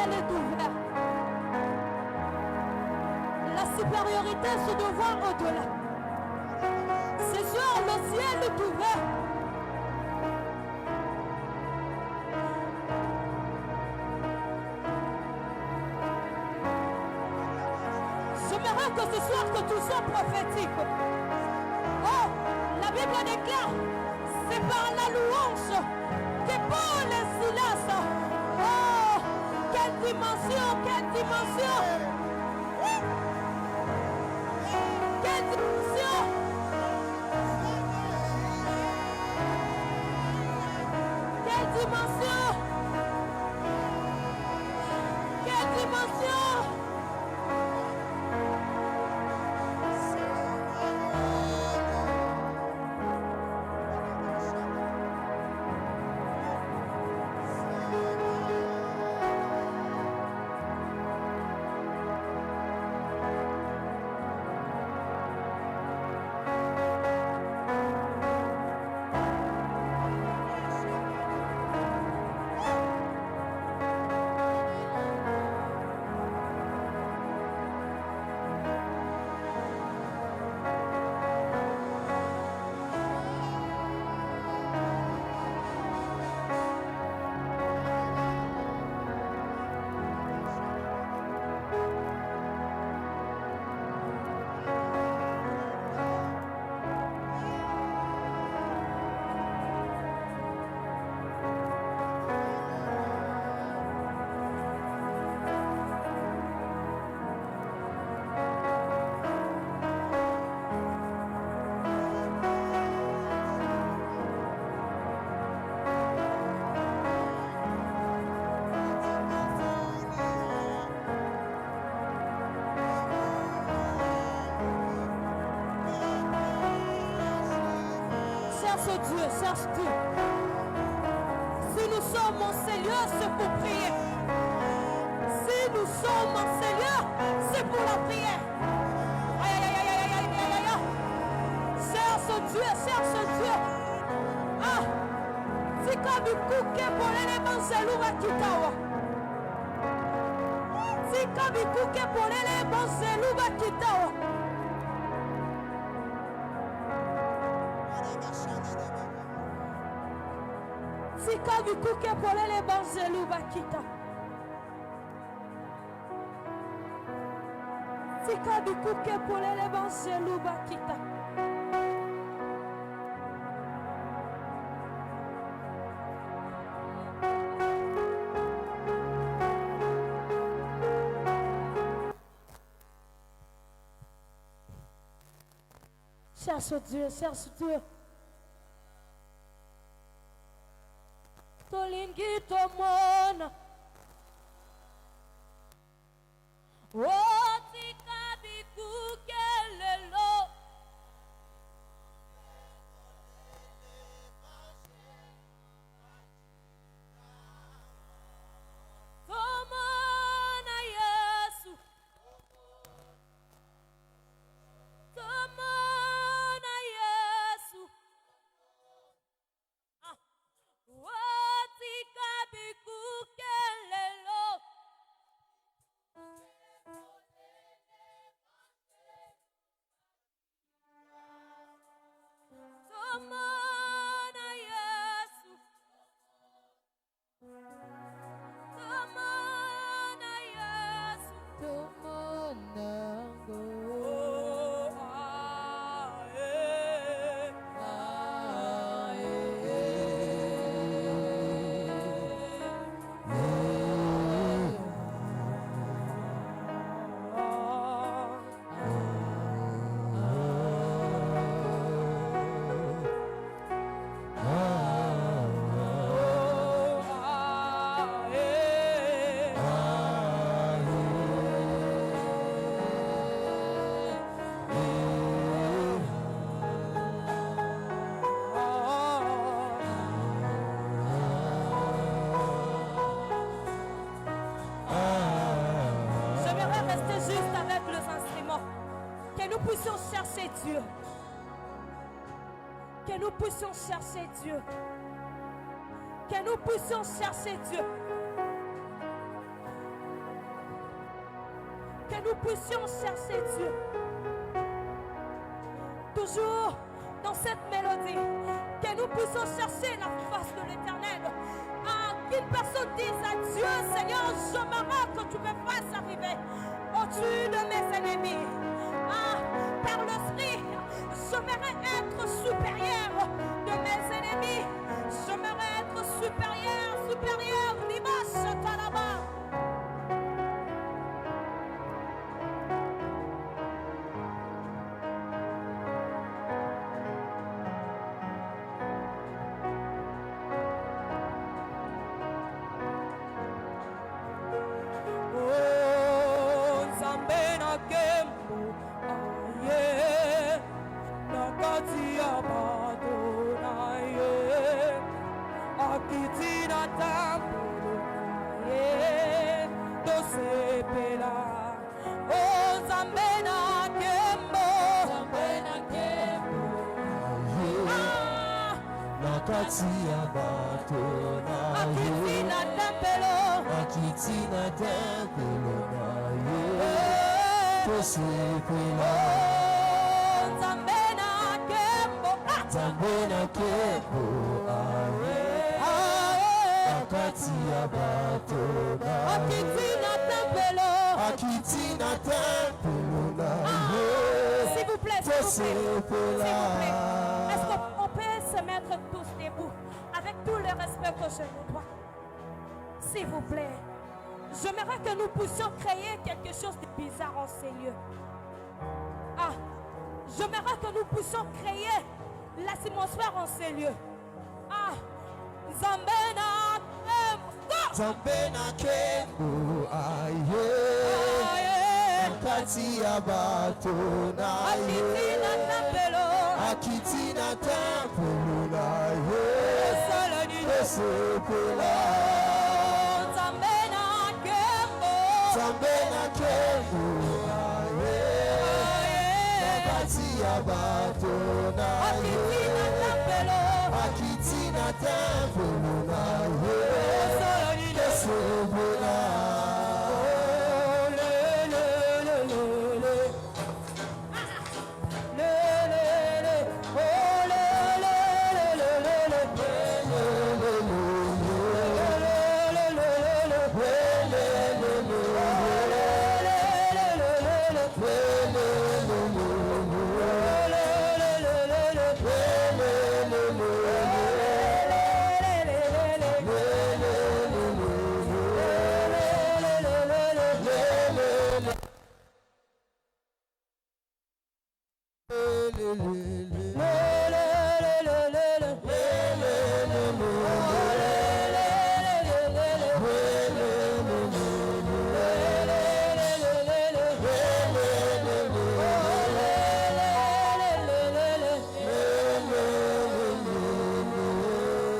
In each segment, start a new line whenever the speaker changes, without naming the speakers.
ciel est ouvert. La supériorité se doit voir au-delà. Ce soir, le ciel est ouvert. J'aimerais que ce soir que tout soit prophétique. Oh, la Bible déclare, c'est par la louange que Paul et Silas. Oh, quelle dimension, quelle dimension. Quelle dimension. Quelle dimension. Quelle dimension. Cherche Dieu. Si nous sommes en Seigneur, c'est pour prier. Si nous sommes en Seigneur, c'est pour la prière. Aïe, aïe, aïe, aïe, aïe, aïe, aïe, aïe. Cherche Dieu, cherche Dieu. Ah, si comme il couque pour les banzélou à Kitawa. Si comme il couque pour les banzélou à Kitawa. Sika bikuke polele banzelu bakita. Sika bikuke polele banzelu bakita. Cherche Dieu, cherche Dieu. Tolingi tomona. Oh, tika bikuke lelo. Tomona Yesu. Tomona Yesu. Ah. Oh, tika bikuke lelo. Tomona Yesu. Tomona Yesu. Tomona go. Oh, ah, eh. Ah, J'aimerais rester juste avec les instruments. Que nous puissions chercher Dieu. Que nous puissions chercher Dieu. Que nous puissions chercher Dieu. Que nous puissions chercher Dieu. Toujours dans cette mélodie. Que nous puissions chercher la face de l'Éternel. Qu'une personne dise à Dieu, Seigneur, j'aimerais que tu me fasses arriver au-dessus de mes ennemis. Par l'esprit, j'aimerais être supérieur de mes ennemis. J'aimerais être supérieur, Dimash Talaba. S'il vous plaît, est-ce qu'on peut se mettre tous debout avec tout le respect que je nous dois? S'il vous plaît, j'aimerais que nous puissions créer quelque chose de bizarre en ces lieux. J'aimerais que nous puissions créer l'atmosphère en ces lieux. Zambena
Kembo aye Katia bato na ye Akitina tampolo na ye Esepela Zambena Kembo aye Katia bato na ye Akitina tampolo na ye Esepela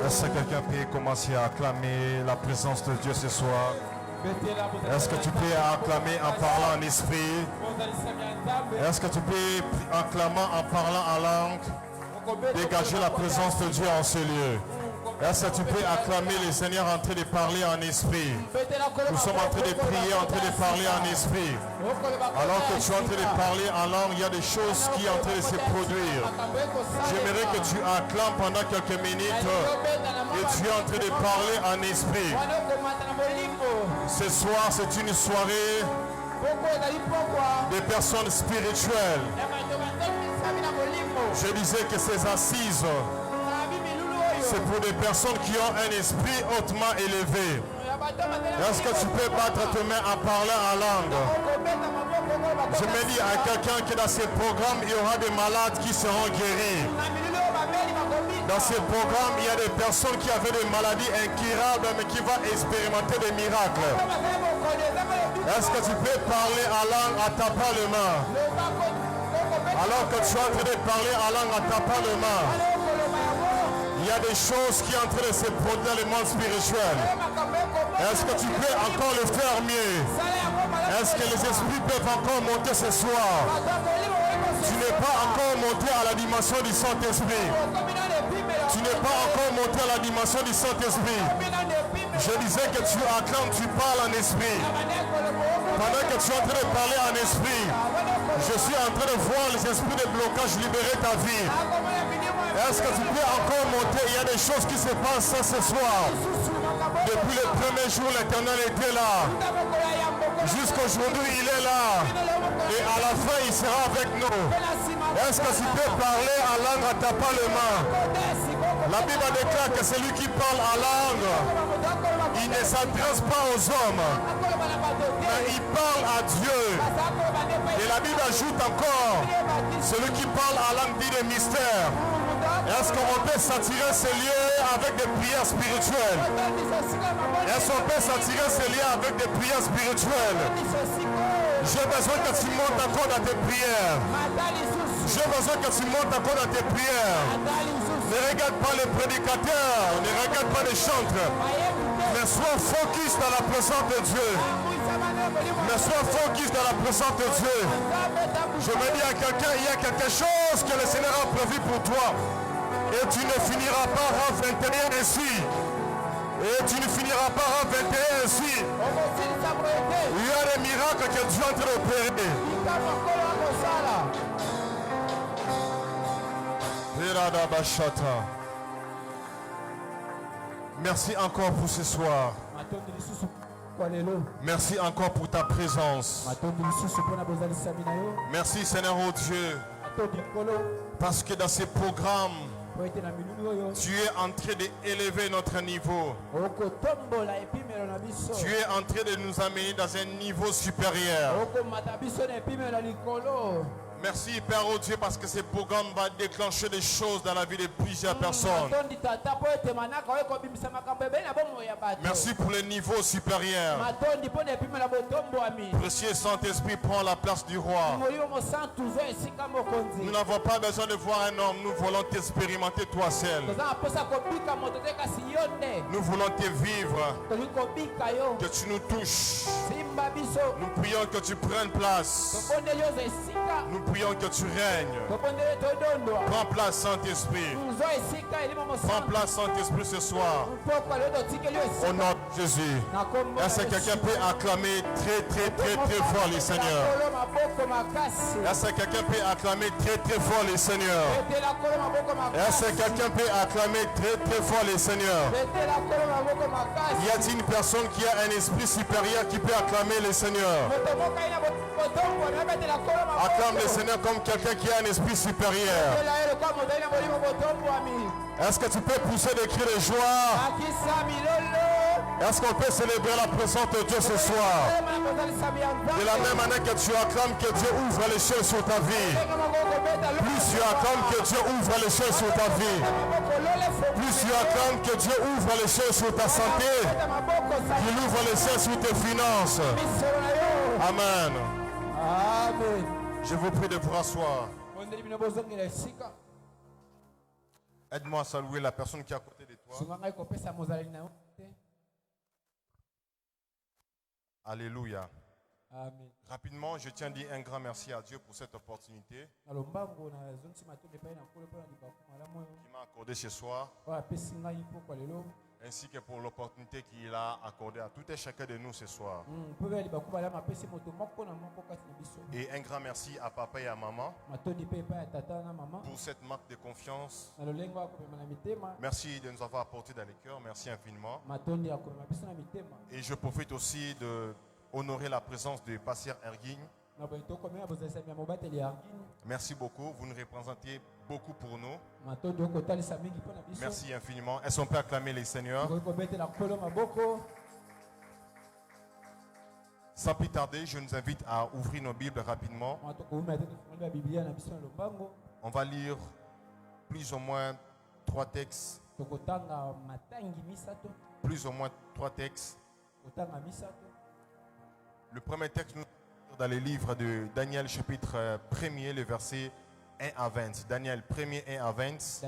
Est-ce que quelqu'un peut commencer à acclamer la présence de Dieu ce soir? Est-ce que tu peux acclamer en parlant en esprit? Est-ce que tu peux acclamer en parlant en langue? Dégager la présence de Dieu en ce lieu. Est-ce que tu peux acclamer le Seigneur en train de parler en esprit? Nous sommes en train de prier, en train de parler en esprit. Alors que tu es en train de parler en langue, il y a des choses qui sont en train de se produire. J'aimerais que tu acclames pendant quelques minutes et tu es en train de parler en esprit. Ce soir, c'est une soirée des personnes spirituelles. Je disais que ces assises, c'est pour des personnes qui ont un esprit hautement élevé. Est-ce que tu peux battre tes mains en parlant en langue? Je me dis à quelqu'un que dans ces programmes, il y aura des malades qui seront guéris. Dans ces programmes, il y a des personnes qui avaient des maladies incurables, mais qui vont expérimenter des miracles. Est-ce que tu peux parler en langue en tapant les mains? Alors que tu es en train de parler en langue en tapant les mains, il y a des choses qui sont en train de se produire dans le monde spirituel. Est-ce que tu peux encore le faire mieux? Est-ce que les esprits peuvent encore monter ce soir? Tu n'es pas encore monté à la dimension du Saint-Esprit. Tu n'es pas encore monté à la dimension du Saint-Esprit. Je disais que tu acclames, tu parles en esprit. Pendant que tu es en train de parler en esprit, je suis en train de voir les esprits de blocage libérer ta vie. Est-ce que tu peux encore monter? Il y a des choses qui se passent ce soir. Depuis le premier jour, l'Éternel était là. Jusqu'aujourd'hui, il est là. Et à la fin, il sera avec nous. Est-ce que tu peux parler en langue en tapant les mains? La Bible déclare que celui qui parle en langue, il ne s'adresse pas aux hommes, mais il parle à Dieu. Et la Bible ajoute encore, celui qui parle en langue dit des mystères. Est-ce qu'on peut s'attirer ces lieux avec des prières spirituelles? Est-ce qu'on peut s'attirer ces lieux avec des prières spirituelles? J'ai besoin que tu montes encore dans tes prières. J'ai besoin que tu montes encore dans tes prières. Ne regarde pas les prédicateurs, ne regarde pas les chantres, mais sois focus dans la présence de Dieu. Mais sois focus dans la présence de Dieu. Je me dis à quelqu'un, il y a quelque chose que le Seigneur a prévu pour toi. Et tu ne finiras pas à 21 ainsi. Et tu ne finiras pas à 21 ainsi. Il y a des miracles que Dieu est en train d'opérer. Merci encore pour ce soir. Merci encore pour ta présence. Merci Seigneur oh Dieu. Parce que dans ces programmes, tu es en train d'élever notre niveau. Tu es en train de nous amener dans un niveau supérieur. Merci Père oh Dieu parce que ce programme va déclencher des choses dans la vie de plusieurs personnes. Merci pour le niveau supérieur. Précieux Saint-Esprit, prends la place du roi. Nous n'avons pas besoin de voir un homme, nous voulons t'expérimenter toi seul. Nous voulons te vivre, que tu nous touches. Nous prions que tu prennes place. Nous prions que tu règnes. Prends place Saint-Esprit. Prends place Saint-Esprit ce soir. Au nom de Jésus. Est-ce que quelqu'un peut acclamer très fort les seigneurs? Est-ce que quelqu'un peut acclamer très fort les seigneurs? Est-ce que quelqu'un peut acclamer très fort les seigneurs? Y a-t-il une personne qui a un esprit supérieur qui peut acclamer les seigneurs? Acclame les seigneurs comme quelqu'un qui a un esprit supérieur. Est-ce que tu peux pousser des cris de joie? Est-ce qu'on peut célébrer la présence de Dieu ce soir? De la même manière que tu acclames que Dieu ouvre les cieux sur ta vie. Plus tu acclames que Dieu ouvre les cieux sur ta vie. Plus tu acclames que Dieu ouvre les cieux sur ta santé. Qu'il ouvre les cieux sur tes finances. Amen.
Amen.
Je vous prie de vous rasseoir. Aide-moi à saluer la personne qui est à côté de toi. Alléluia.
Amen.
Rapidement, je tiens à dire un grand merci à Dieu pour cette opportunité qu'il m'a accordée ce soir, ainsi que pour l'opportunité qu'il a accordée à tout et chacun de nous ce soir. Et un grand merci à papa et à maman pour cette marque de confiance. Merci de nous avoir apporté dans les cœurs. Merci infiniment. Et je profite aussi de honorer la présence de Pasteur Erguin. Merci beaucoup. Vous nous représentez beaucoup pour nous. Merci infiniment. Est-ce qu'on peut acclamer les seigneurs? Sans plus tarder, je nous invite à ouvrir nos Bibles rapidement. On va lire plus ou moins 3 textes. Plus ou moins 3 textes. Le premier texte nous dans les livres de Daniel chapitre 1er, le verset 1 à 20. Daniel 1er 1 à 20.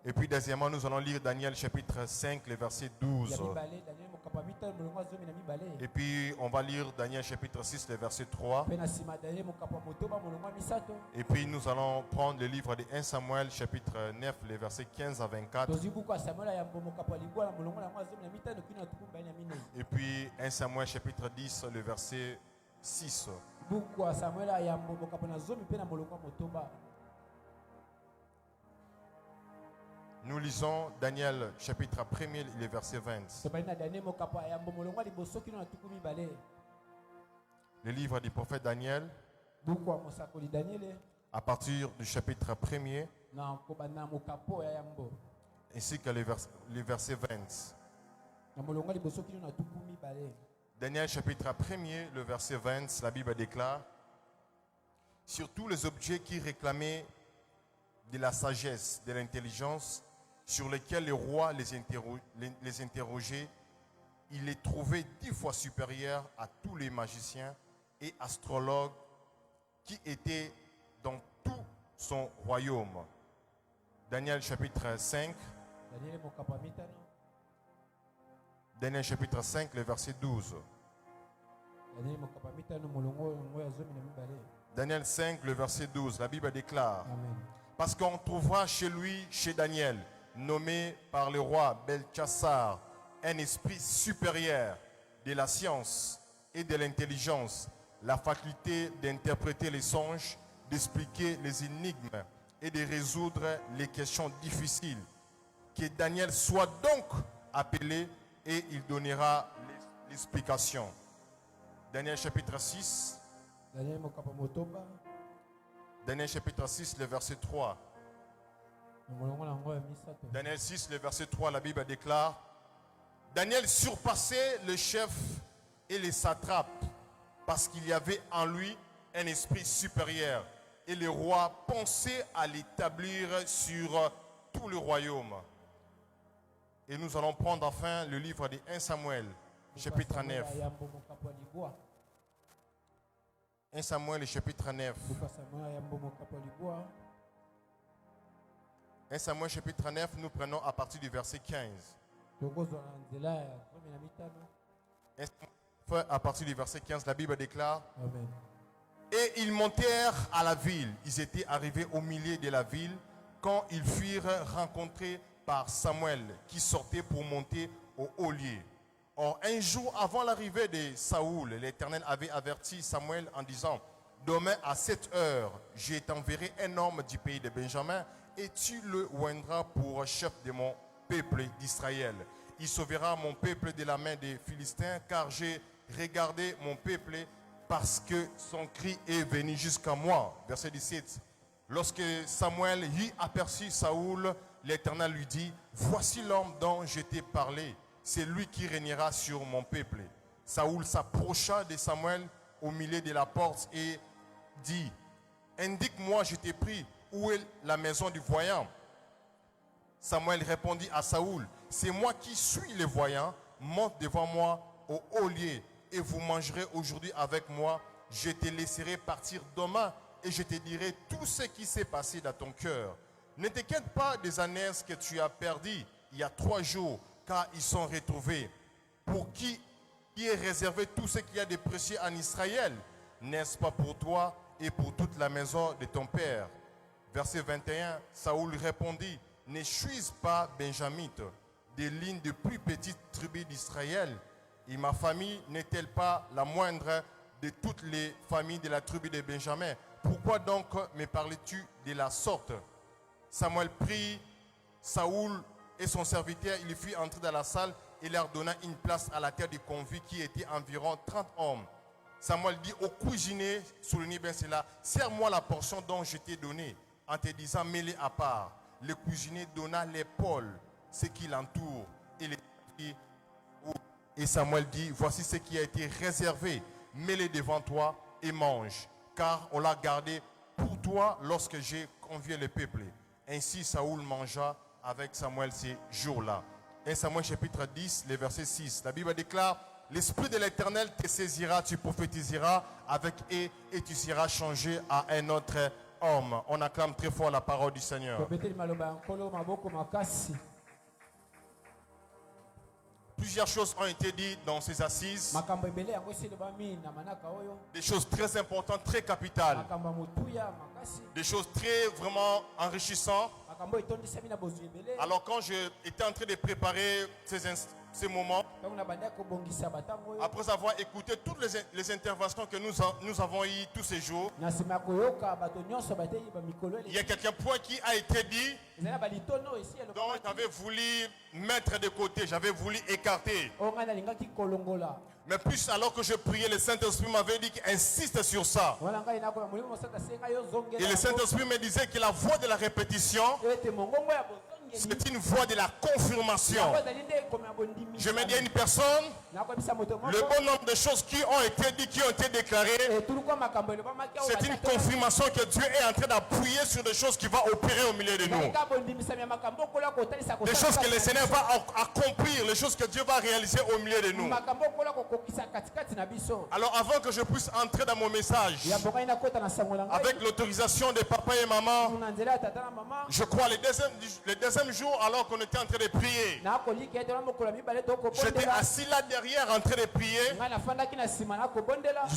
Et puis deuxièmement, nous allons lire Daniel chapitre 5, le verset 12. Et puis on va lire Daniel chapitre 6, le verset 3. Et puis nous allons prendre le livre de 1 Samuel chapitre 9, les versets 15 à 24. Et puis 1 Samuel chapitre 10, le verset 6. Nous lisons Daniel chapitre 1er, les versets 20. Le livre du prophète Daniel, à partir du chapitre 1er, ainsi que les versets 20. Daniel chapitre 1er, le verset 20, la Bible déclare: sur tous les objets qui réclamaient de la sagesse, de l'intelligence, sur lesquels le roi les interrogeait, il les trouvait 10 fois supérieurs à tous les magiciens et astrologues qui étaient dans tout son royaume. Daniel chapitre 5. Daniel chapitre 5, le verset 12. Daniel 5, le verset 12, la Bible déclare: parce qu'on trouvera chez lui, chez Daniel, nommé par le roi Belchassar, un esprit supérieur de la science et de l'intelligence, la faculté d'interpréter les songes, d'expliquer les énigmes et de résoudre les questions difficiles. Que Daniel soit donc appelé et il donnera l'explication. Daniel chapitre 6. Daniel chapitre 6, le verset 3. Daniel 6, le verset 3, la Bible déclare: Daniel surpassait le chef et les satrapes parce qu'il y avait en lui un esprit supérieur et le roi pensait à l'établir sur tout le royaume. Et nous allons prendre enfin le livre de 1 Samuel, chapitre 9. 1 Samuel, chapitre 9. 1 Samuel, chapitre 9, nous prenons à partir du verset 15. 1 Samuel, à partir du verset 15, la Bible déclare:
Amen.
Et ils montèrent à la ville. Ils étaient arrivés au milieu de la ville quand ils furent rencontrés par Samuel qui sortait pour monter au haut lieu. Or, un jour avant l'arrivée de Saoul, l'Éternel avait averti Samuel en disant: demain à cette heure, je t'enverrai un homme du pays de Benjamin et tu le oindras pour chef de mon peuple d'Israël. Il sauvera mon peuple de la main des Philistins, car j'ai regardé mon peuple parce que son cri est venu jusqu'à moi. Verset 17. Lorsque Samuel y aperçut Saoul, l'Éternel lui dit: voici l'homme dont je t'ai parlé. C'est lui qui régnera sur mon peuple. Saoul s'approcha de Samuel au milieu de la porte et dit: indique-moi, je t'ai pris, où est la maison du voyant? Samuel répondit à Saoul: c'est moi qui suis le voyant. Monte devant moi au haut lieu et vous mangerez aujourd'hui avec moi. Je te laisserai partir demain et je te dirai tout ce qui s'est passé dans ton cœur. Ne t'inquiète pas des années que tu as perdues il y a 3 jours, car ils sont retrouvés. Pour qui est réservé tout ce qu'il y a de précieux en Israël? N'est-ce pas pour toi et pour toute la maison de ton père? Verset 21, Saoul répondit: ne suis-je pas benjamite, des lignes de plus petites tribus d'Israël? Et ma famille n'est-elle pas la moindre de toutes les familles de la tribu de Benjamin? Pourquoi donc me parles-tu de la sorte? Samuel prit Saoul et son serviteur, il fit entrer dans la salle et leur donna une place à la tête des convives qui étaient environ 30 hommes. Samuel dit au cuisinier, soulignez bien cela: sers-moi la portion dont je t'ai donnée, en te disant: mets-les à part. Le cuisinier donna l'épaule, ce qui l'entoure, et Samuel dit: voici ce qui a été réservé, mets-les devant toi et mange, car on l'a gardé pour toi lorsque j'ai convié le peuple. Ainsi Saoul mangea avec Samuel ces jours-là. 1 Samuel chapitre 10, le verset 6. La Bible déclare: l'Esprit de l'Éternel te saisira, tu prophétiseras avec eux et tu seras changé à un autre homme. On acclame très fort la parole du Seigneur. Plusieurs choses ont été dites dans ces assises. Des choses très importantes, très capitales. Des choses très vraiment enrichissantes. Alors quand j'étais en train de préparer ces moments, après avoir écouté toutes les interventions que nous avons eues tous ces jours, il y a quelques points qui a été dit, dont j'avais voulu mettre de côté, j'avais voulu écarter. Mais plus alors que je priais, le Saint-Esprit m'avait dit qu'il insiste sur ça. Et le Saint-Esprit me disait que la voix de la répétition, c'est une voix de la confirmation. Je me dis à une personne, le bon nombre de choses qui ont été dites, qui ont été déclarées, c'est une confirmation que Dieu est en train d'appuyer sur des choses qui vont opérer au milieu de nous. Des choses que le Seigneur va accomplir, les choses que Dieu va réaliser au milieu de nous. Alors avant que je puisse entrer dans mon message, avec l'autorisation de papa et maman, je crois le deuxième jour, alors qu'on était en train de prier, j'étais assis là derrière en train de prier,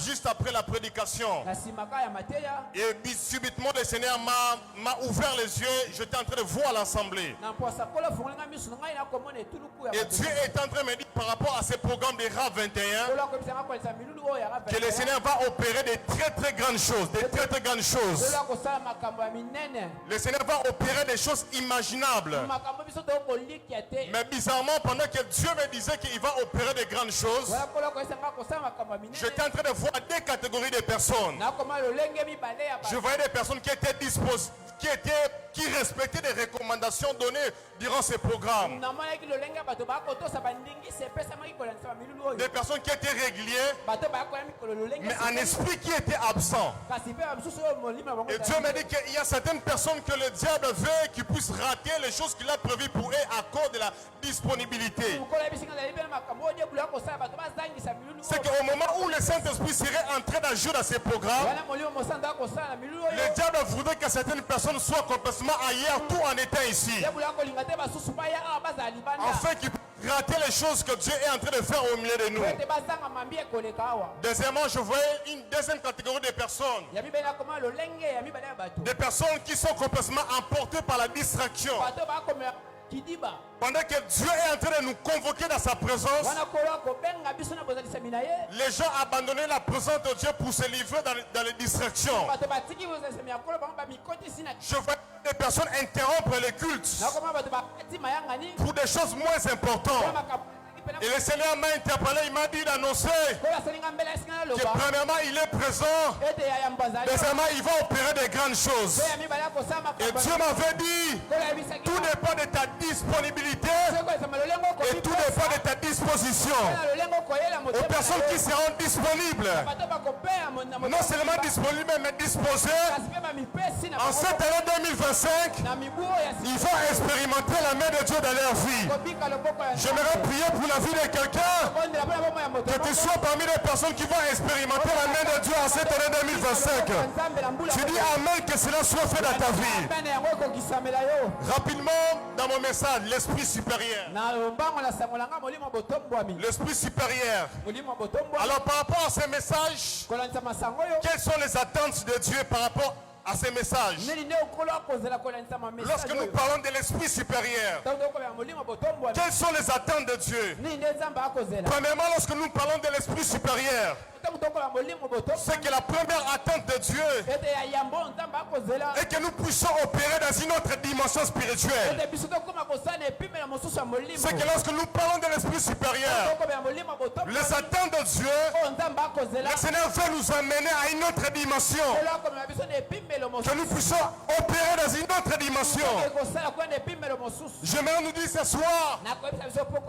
juste après la prédication. Et subitement le Seigneur m'a ouvert les yeux, j'étais en train de voir l'assemblée. Et Dieu est en train de me dire par rapport à ce programme de RAV 21, que le Seigneur va opérer de très très grandes choses, de très très grandes choses. Le Seigneur va opérer des choses imaginables. Mais bizarrement, pendant que Dieu me disait qu'il va opérer de grandes choses, j'étais en train de voir deux catégories de personnes. Je voyais des personnes qui étaient disposées, qui respectaient les recommandations données durant ces programmes. Des personnes qui étaient régulières, mais en esprit qui étaient absents. Et Dieu m'a dit qu'il y a certaines personnes que le diable veut qu'ils puissent rater les choses qu'il a prévues pour eux à cause de la disponibilité. C'est qu'au moment où le Saint-Esprit serait en train d'agir dans ces programmes, le diable voudrait que certaines personnes soient complètement ailleurs tout en étant ici. Afin qu'ils puissent rater les choses que Dieu est en train de faire au milieu de nous. Deuxièmement, je voyais une deuxième catégorie de personnes. Des personnes qui sont complètement emportées par la distraction. Pendant que Dieu est en train de nous convoquer dans sa présence, les gens abandonnaient la présence de Dieu pour se livrer dans les distractions. Je vois des personnes interrompre les cultes pour des choses moins importantes. Et le Seigneur m'a interpellé, il m'a dit d'annoncer que premièrement il est présent, deuxièmement il va opérer de grandes choses. Et Dieu m'avait dit, tout dépend de ta disponibilité et tout dépend de ta disposition. Aux personnes qui seront disponibles, non seulement disponibles mais disposées, en cette année 2025, ils vont expérimenter la main de Dieu dans leur vie. J'aimerais prier pour la vie de quelqu'un, que tu sois parmi les personnes qui vont expérimenter la main de Dieu en cette année 2025. Tu dis Amen, que cela soit fait dans ta vie. Rapidement, dans mon message, l'esprit supérieur. L'esprit supérieur. Alors par rapport à ce message, quelles sont les attentes de Dieu par rapport à ces messages? Lorsque nous parlons de l'esprit supérieur, quelles sont les attentes de Dieu? Premièrement, lorsque nous parlons de l'esprit supérieur, c'est que la première attente de Dieu est que nous puissions opérer dans une autre dimension spirituelle. C'est que lorsque nous parlons de l'esprit supérieur, les attentes de Dieu, le Seigneur veut nous amener à une autre dimension. Que nous puissions opérer dans une autre dimension. J'aimerais nous dire ce soir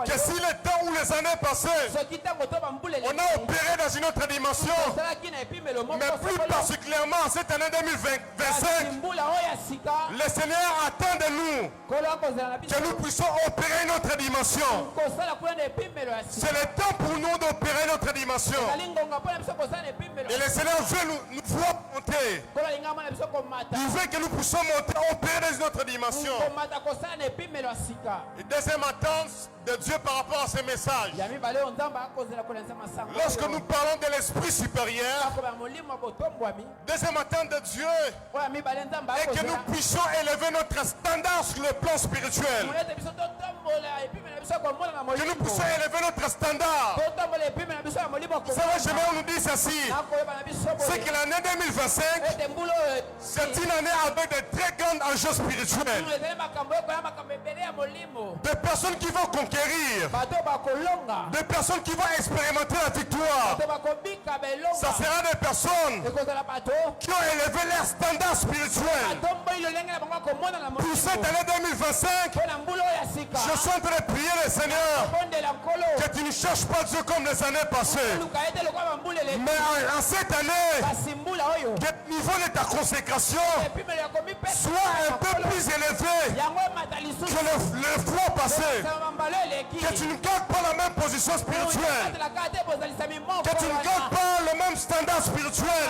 que si le temps ou les années passées, on a opéré dans une autre dimension, mais plus particulièrement en cette année 2025, le Seigneur attend de nous que nous puissions opérer une autre dimension. C'est le temps pour nous d'opérer notre dimension. dimension. Et le Seigneur veut nous voir monter. Il veut que nous puissions monter, opérer dans une autre dimension. Et deuxième attente de Dieu par rapport à ce message. Lorsque nous parlons de l'esprit supérieur, deuxième attente de Dieu est que nous puissions élever notre standard sur le plan spirituel. Que nous puissions élever notre standard. Vous savez, je vais nous dire ceci. C'est que l'année 2025, c'est une année avec de très grands enjeux spirituels. Des personnes qui vont conquérir. Des personnes qui vont expérimenter la victoire. Ça sera des personnes qui ont élevé leur standard spirituel. Pour cette année 2025, je suis en train de prier le Seigneur que tu ne cherches pas Dieu comme les années passées. Mais en cette année, que le niveau de ta consécration soit un peu plus élevé que le fois passé. Que tu ne gardes pas la même position spirituelle. Que tu ne gardes pas le même standard spirituel.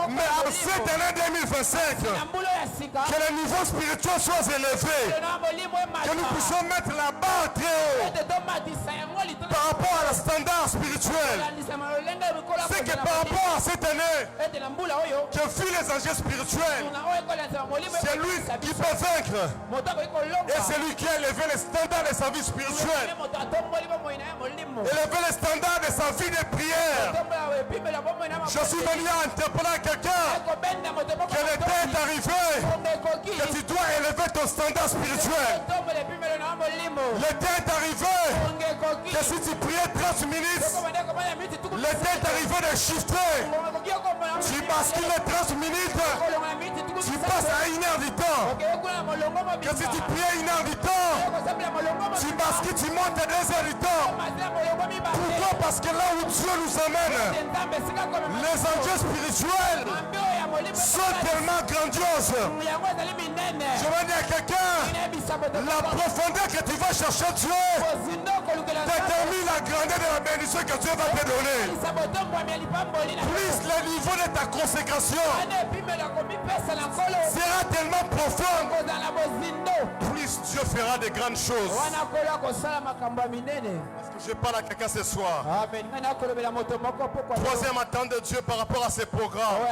Mais en cette année 2025, que le niveau spirituel soit élevé. Que nous puissions mettre la barre très haut par rapport à la standard spirituel. C'est que par rapport à cette année, que fuient les enjeux spirituels, c'est lui qui peut vaincre. Et c'est lui qui a élevé les standards de sa vie spirituelle. Élevé les standards de sa vie de prière. Je suis venu à interpeller quelqu'un que le temps est arrivé, que tu dois élever ton standard spirituel. Le temps est arrivé que si tu priais 30 minutes, le temps est arrivé de shifter. Tu bascules les 30 minutes, tu passes à 1 heure du temps. Que si tu priais 1 heure du temps, tu bascules, tu montes à 2 heures du temps. Pourquoi? Parce que là où Dieu nous amène, les enjeux spirituels sont tellement grandioses. Je vais dire à quelqu'un, la profondeur que tu vas chercher Dieu détermine la grandeur de la bénédiction que Dieu va te donner. Plus le niveau de ta consécration sera tellement profond, plus Dieu fera de grandes choses. Est-ce que je parle à quelqu'un ce soir? Troisième attente de Dieu par rapport à ces programmes.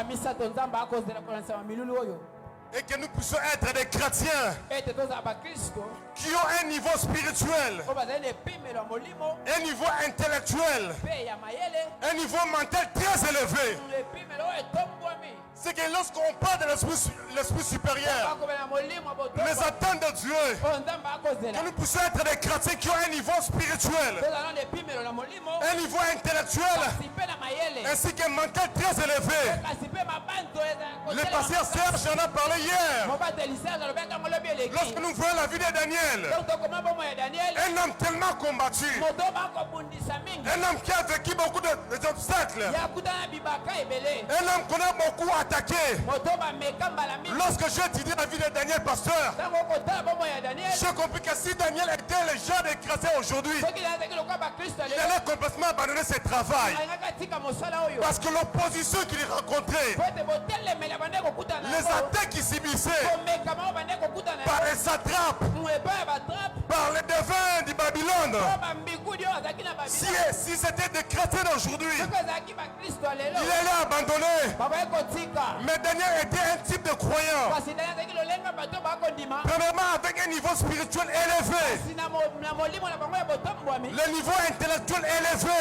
Et que nous puissions être des chrétiens qui ont un niveau spirituel, un niveau intellectuel, un niveau mental très élevé. C'est que lorsqu'on parle de l'esprit supérieur, les attentes de Dieu, que nous puissions être des chrétiens qui ont un niveau spirituel, un niveau intellectuel, ainsi qu'un mental très élevé. Le pasteur Serge en a parlé hier. Lorsque nous voyons la vie de Daniel, un homme tellement combattu, un homme qui a vécu beaucoup d'obstacles, un homme qu'on a beaucoup attaqué. Lorsque j'ai étudié la vie de Daniel, pasteur, j'ai compris que si Daniel était le genre de chrétien aujourd'hui, il allait complètement abandonner ses travail. Parce que l'opposition qu'il rencontrait, les attaques qu'il subissait par les satrapes, par les devins du Babylone, si c'était des chrétiens d'aujourd'hui, il allait abandonner. Mais Daniel était un type de croyant. Premièrement, avec un niveau spirituel élevé, le niveau intellectuel élevé,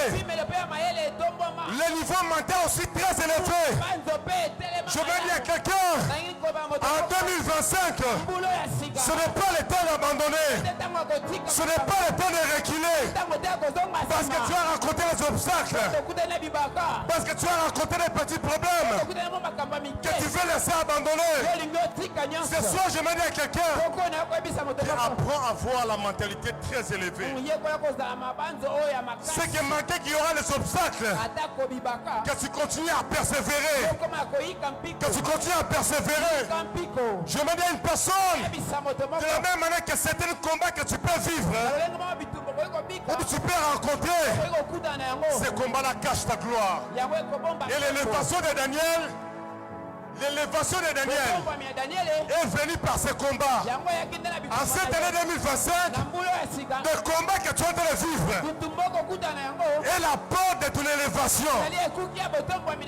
le niveau mental aussi très élevé. Je veux dire à quelqu'un, en 2025, ce n'est pas le temps d'abandonner, ce n'est pas le temps de reculer, parce que tu as rencontré les obstacles, parce que tu as rencontré des petits problèmes que tu veux laisser abandonner. Ce soir, je me dis à quelqu'un qui apprend à voir la mentalité très élevée. C'est que malgré qu'il y aura les obstacles, que tu continues à persévérer, que tu continues à persévérer. Je me dis à une personne, de la même manière que certains combats que tu peux vivre, où tu peux rencontrer, ces combats-là cachent ta gloire. Et l'élévation de Daniel est venue par ces combats. En cette année 2025, le combat que tu es en train de vivre est la porte de ton élévation.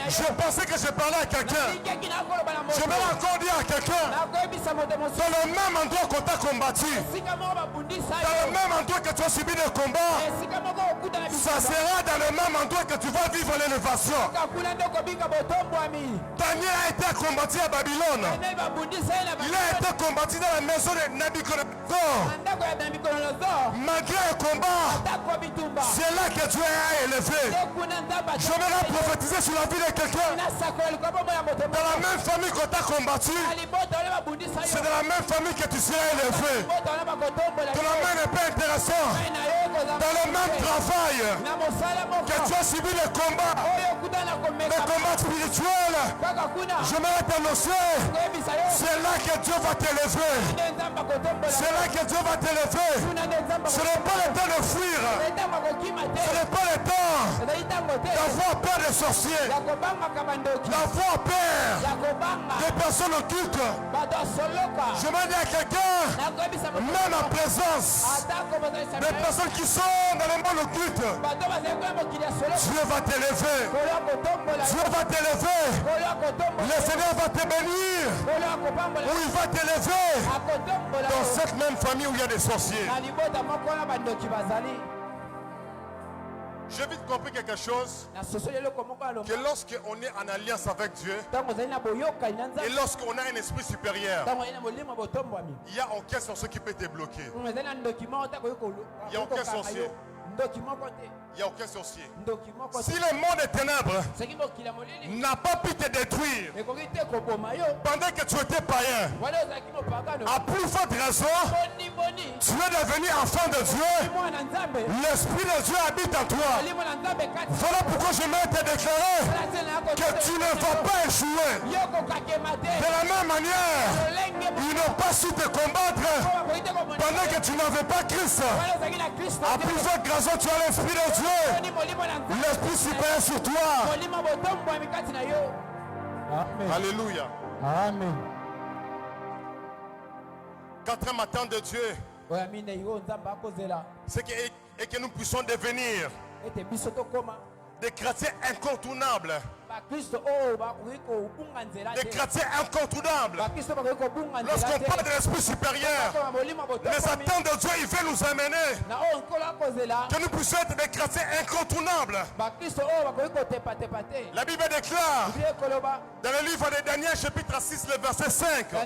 Je pensais que je parlais à quelqu'un. Je vais encore dire à quelqu'un, dans le même endroit qu'on t'a combattu, dans le même endroit que tu as subi le combat, ça sera dans le même endroit que tu vas vivre l'élévation. Daniel a été combattu à Babylone. Il a été combattu dans la maison de Nabucodonosor. Malgré le combat, c'est là que Dieu a élevé. Je vais prophétiser sur la vie de quelqu'un. Dans la même famille qu'on t'a combattu, c'est dans la même famille que tu seras élevé. Dans la même épée intéressant. Dans le même travail que tu as subi le combat spirituel. Je vais t'annoncer, c'est là que Dieu va t'élever. C'est là que Dieu va t'élever. Ce n'est pas le temps de fuir. Ce n'est pas le temps d'avoir peur des sorciers, d'avoir peur des personnes occultes. Je vais dire à quelqu'un, même en présence des personnes qui sont dans le monde occulte, Dieu va t'élever. Dieu va t'élever. Le Seigneur va te bénir. Ou il va t'élever dans cette même famille où il y a des sorciers. J'ai vite compris quelque chose, que lorsqu'on est en alliance avec Dieu et lorsqu'on a un esprit supérieur, il n'y a aucun sorcier qui peut te bloquer. Il n'y a aucun sorcier. Il n'y a aucun sorcier. Si le monde des ténèbres n'a pas pu te détruire pendant que tu étais païen, à plus forte raison, tu es devenu enfant de Dieu. L'Esprit de Dieu habite en toi. Voilà pourquoi je vais te déclarer que tu ne vas pas échouer. De la même manière, ils n'ont pas su te combattre pendant que tu n'avais pas Christ. À plus forte raison, tu as l'Esprit de Dieu. L'Esprit supérieur sur toi. Amen. Alléluia.
Amen.
Quatrième attente de Dieu, c'est que nous puissions devenir des chrétiens incontournables. Des chrétiens incontournables. Lorsqu'on parle de l'esprit supérieur, les attentes de Dieu, il veut nous amener que nous puissions être des chrétiens incontournables. La Bible déclare dans le livre de Daniel chapitre 6 le verset 5, la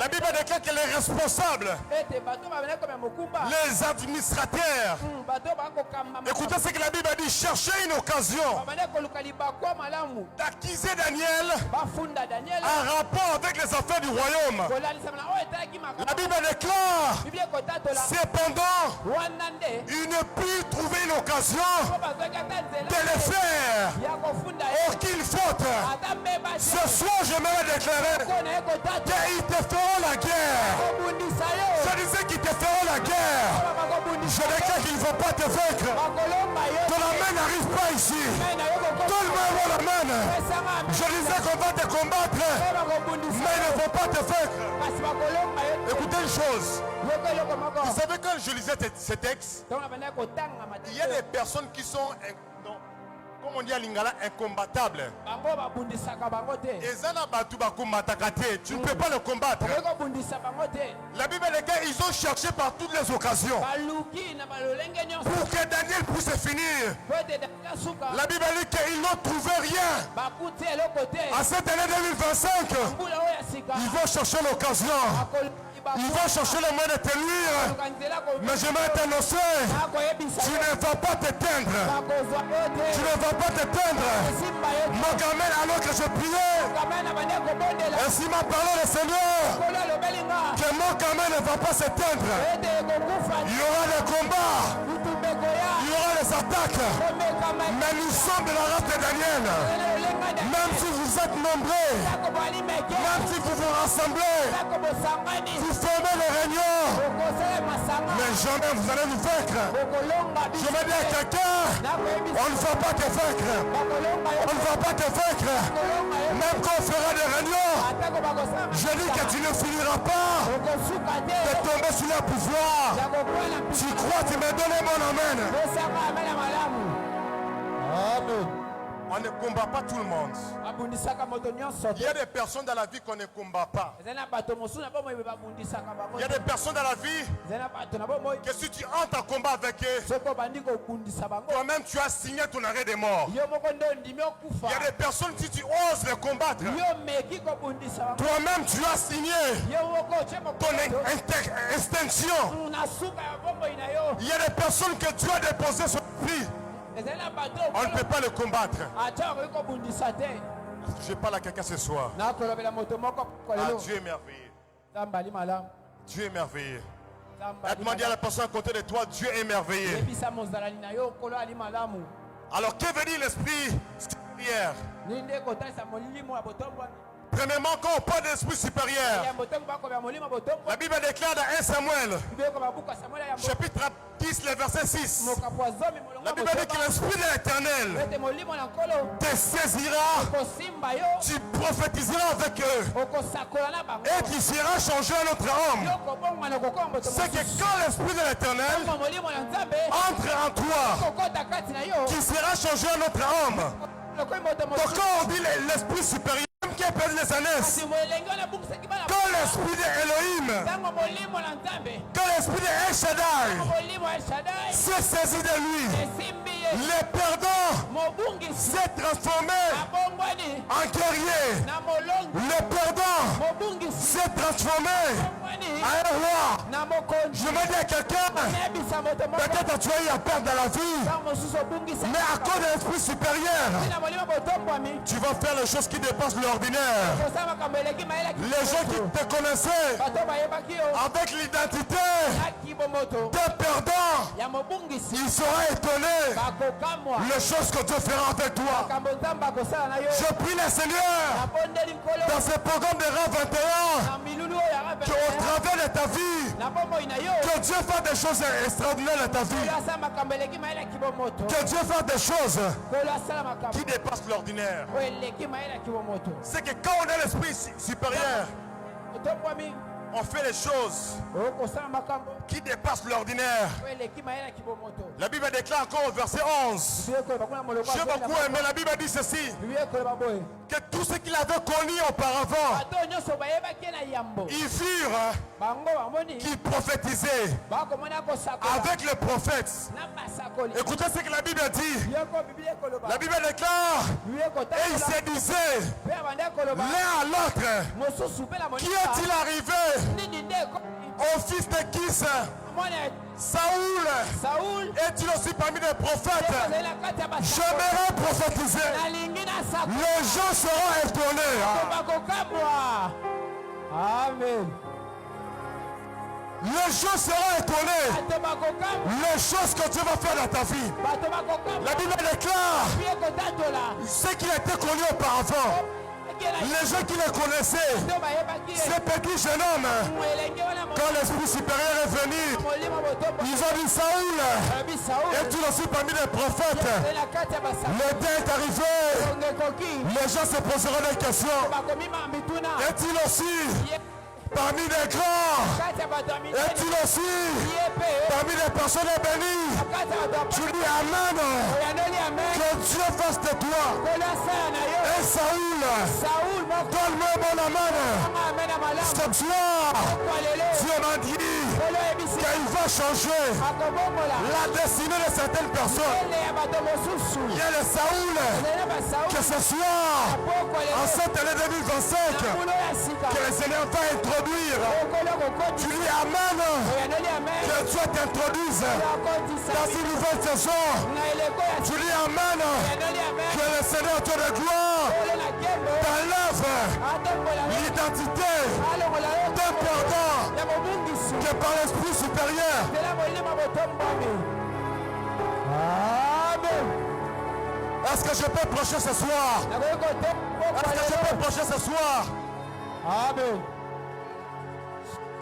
Bible déclare que les responsables, les administrateurs, écoutez ce que la Bible dit, cherchez une occasion d'accuser Daniel en rapport avec les affaires du royaume. La Bible déclare, cependant, il ne put trouver une occasion de le faire. Aucune faute. Ce soir, je me déclarer qu'ils te feront la guerre. Je disais qu'ils te feront la guerre. Je déclare qu'ils ne vont pas te vaincre. Ton main n'arrive pas ici. Tout le monde va la main. Je disais qu'on va te combattre, mais ils ne vont pas te vaincre. Écoutez une chose. Vous savez, quand je lisais ces textes, il y a des personnes qui sont, comme on dit à Lingala, incombattables. Tu ne peux pas le combattre. La Bible dit qu'ils ont cherché par toutes les occasions pour que Daniel puisse finir. La Bible dit qu'ils n'ont trouvé rien. À cette année 2025, ils vont chercher l'occasion. Ils vont chercher le moyen de te nuire. Mais je vais t'annoncer, tu ne vas pas t'éteindre. Tu ne vas pas t'éteindre. Mon gamin, alors que je priais, ainsi m'a parlé le Seigneur, que mon gamin ne va pas s'éteindre. Il y aura des combats, il y aura des attaques. Mais nous sommes de la race de Daniel. Même si vous êtes nombreux, même si vous vous rassemblez, vous formez les réunions, mais jamais vous allez nous vaincre. Je vais dire à quelqu'un, on ne va pas te vaincre. On ne va pas te vaincre. Même quand on fera des réunions, je dis que tu ne finiras pas de tomber sur le pouvoir. Tu crois, tu me donnes mon amen.
Amen.
On ne combat pas tout le monde. Il y a des personnes dans la vie qu'on ne combat pas. Il y a des personnes dans la vie que si tu entres en combat avec eux, toi-même tu as signé ton arrêt de mort. Il y a des personnes, si tu oses les combattre, toi-même tu as signé ton extinction. Il y a des personnes que tu as déposées sur le prix. On ne peut pas le combattre. Je parle à quelqu'un ce soir. Ah, Dieu est merveilleux. Dieu est merveilleux. Demandez à la personne à côté de toi, Dieu est merveilleux. Alors que veut dire l'esprit supérieur? Premièrement, quand on parle de l'esprit supérieur, la Bible déclare dans 1 Samuel, chapitre 10, le verset 6. La Bible dit que l'esprit de l'Éternel te saisira, tu prophétiseras avec eux et tu seras changé en autre homme. C'est que quand l'esprit de l'Éternel entre en toi, tu seras changé en autre homme. Donc quand on dit l'esprit supérieur, qui a perdu les années, quand l'esprit d'Elohim, quand l'esprit de El Shaddai s'est saisi de lui, le perdant s'est transformé en guerrier. Le perdant s'est transformé en un roi. Je me dis à quelqu'un, peut-être tu as eu à perdre dans la vie, mais à cause de l'esprit supérieur, tu vas faire les choses qui dépassent l'ordinaire. Les gens qui te connaissaient avec l'identité de perdant, ils seront étonnés les choses que Dieu fera avec toi. Je prie le Seigneur dans ce programme de RAV 21 qu'au travers de ta vie, que Dieu fasse des choses extraordinaires dans ta vie, que Dieu fasse des choses qui dépassent l'ordinaire. C'est que quand on a l'esprit supérieur, on fait les choses qui dépassent l'ordinaire. La Bible déclare encore au verset 11. J'ai beaucoup aimé, la Bible dit ceci, que tout ce qu'il avait connu auparavant, ils furent qui prophétisaient avec les prophètes. Écoutez ce que la Bible dit. La Bible déclare, et ils se disaient l'un à l'autre, qui est-il arrivé au fils de Kis? Saoul, est-il aussi parmi les prophètes? J'aimerais prophétiser. Les gens seront étonnés.
Amen.
Les gens seront étonnés. Les choses que Dieu va faire dans ta vie. La Bible déclare ce qui était connu auparavant. Les gens qui le connaissaient, ce petit jeune homme, quand l'esprit supérieur est venu, ils ont dit Saoul, es-tu aussi parmi les prophètes? Le temps est arrivé, les gens se poseront des questions. Est-il aussi parmi les grands? Est-il aussi parmi les personnes bénies? Tu dis Amen. Que Dieu fasse de toi. Et Saoul, donne-moi mon Amen. Ce soir, Dieu m'a dit qu'il va changer la destinée de certaines personnes. Il y a le Saoul que ce soir, en cette année 2025, que le Seigneur va introduire. Tu dis Amen. Que Dieu t'introduise dans une nouvelle saison. Tu dis Amen. Que le Seigneur te de gloire t'enlève l'identité d'un perdant que par l'esprit supérieur. Amen. Est-ce que je peux prêcher ce soir? Est-ce que je marcher ce soir.
Amen.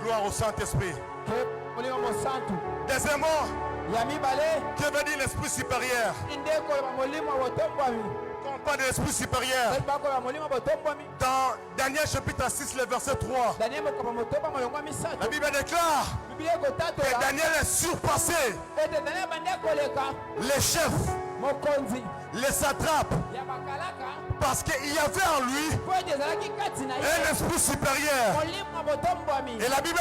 Gloire au Saint-Esprit.
Que molimo mosantu.
Deuxièmement,
Ya mibale.
que veut dire l'esprit supérieur?
Indeko ya molimo botombwami.
Quand on parle de l'esprit supérieur,
Bako ya molimo botombwami.
dans Daniel chapitre 6, le verset 3,
Daniel mokopa motoba molongwa
la
misato.
Bible déclare
Biblia
que
kotatola.
Daniel est surpassé
Ete Daniel bande koleka.
les chefs,
Mokonzi.
les satrapes,
Ya bakalaka.
parce qu'il y avait en lui
Po ete ezalaki kati na ye.
un esprit supérieur.
Molimo botombwami.
Et la Bible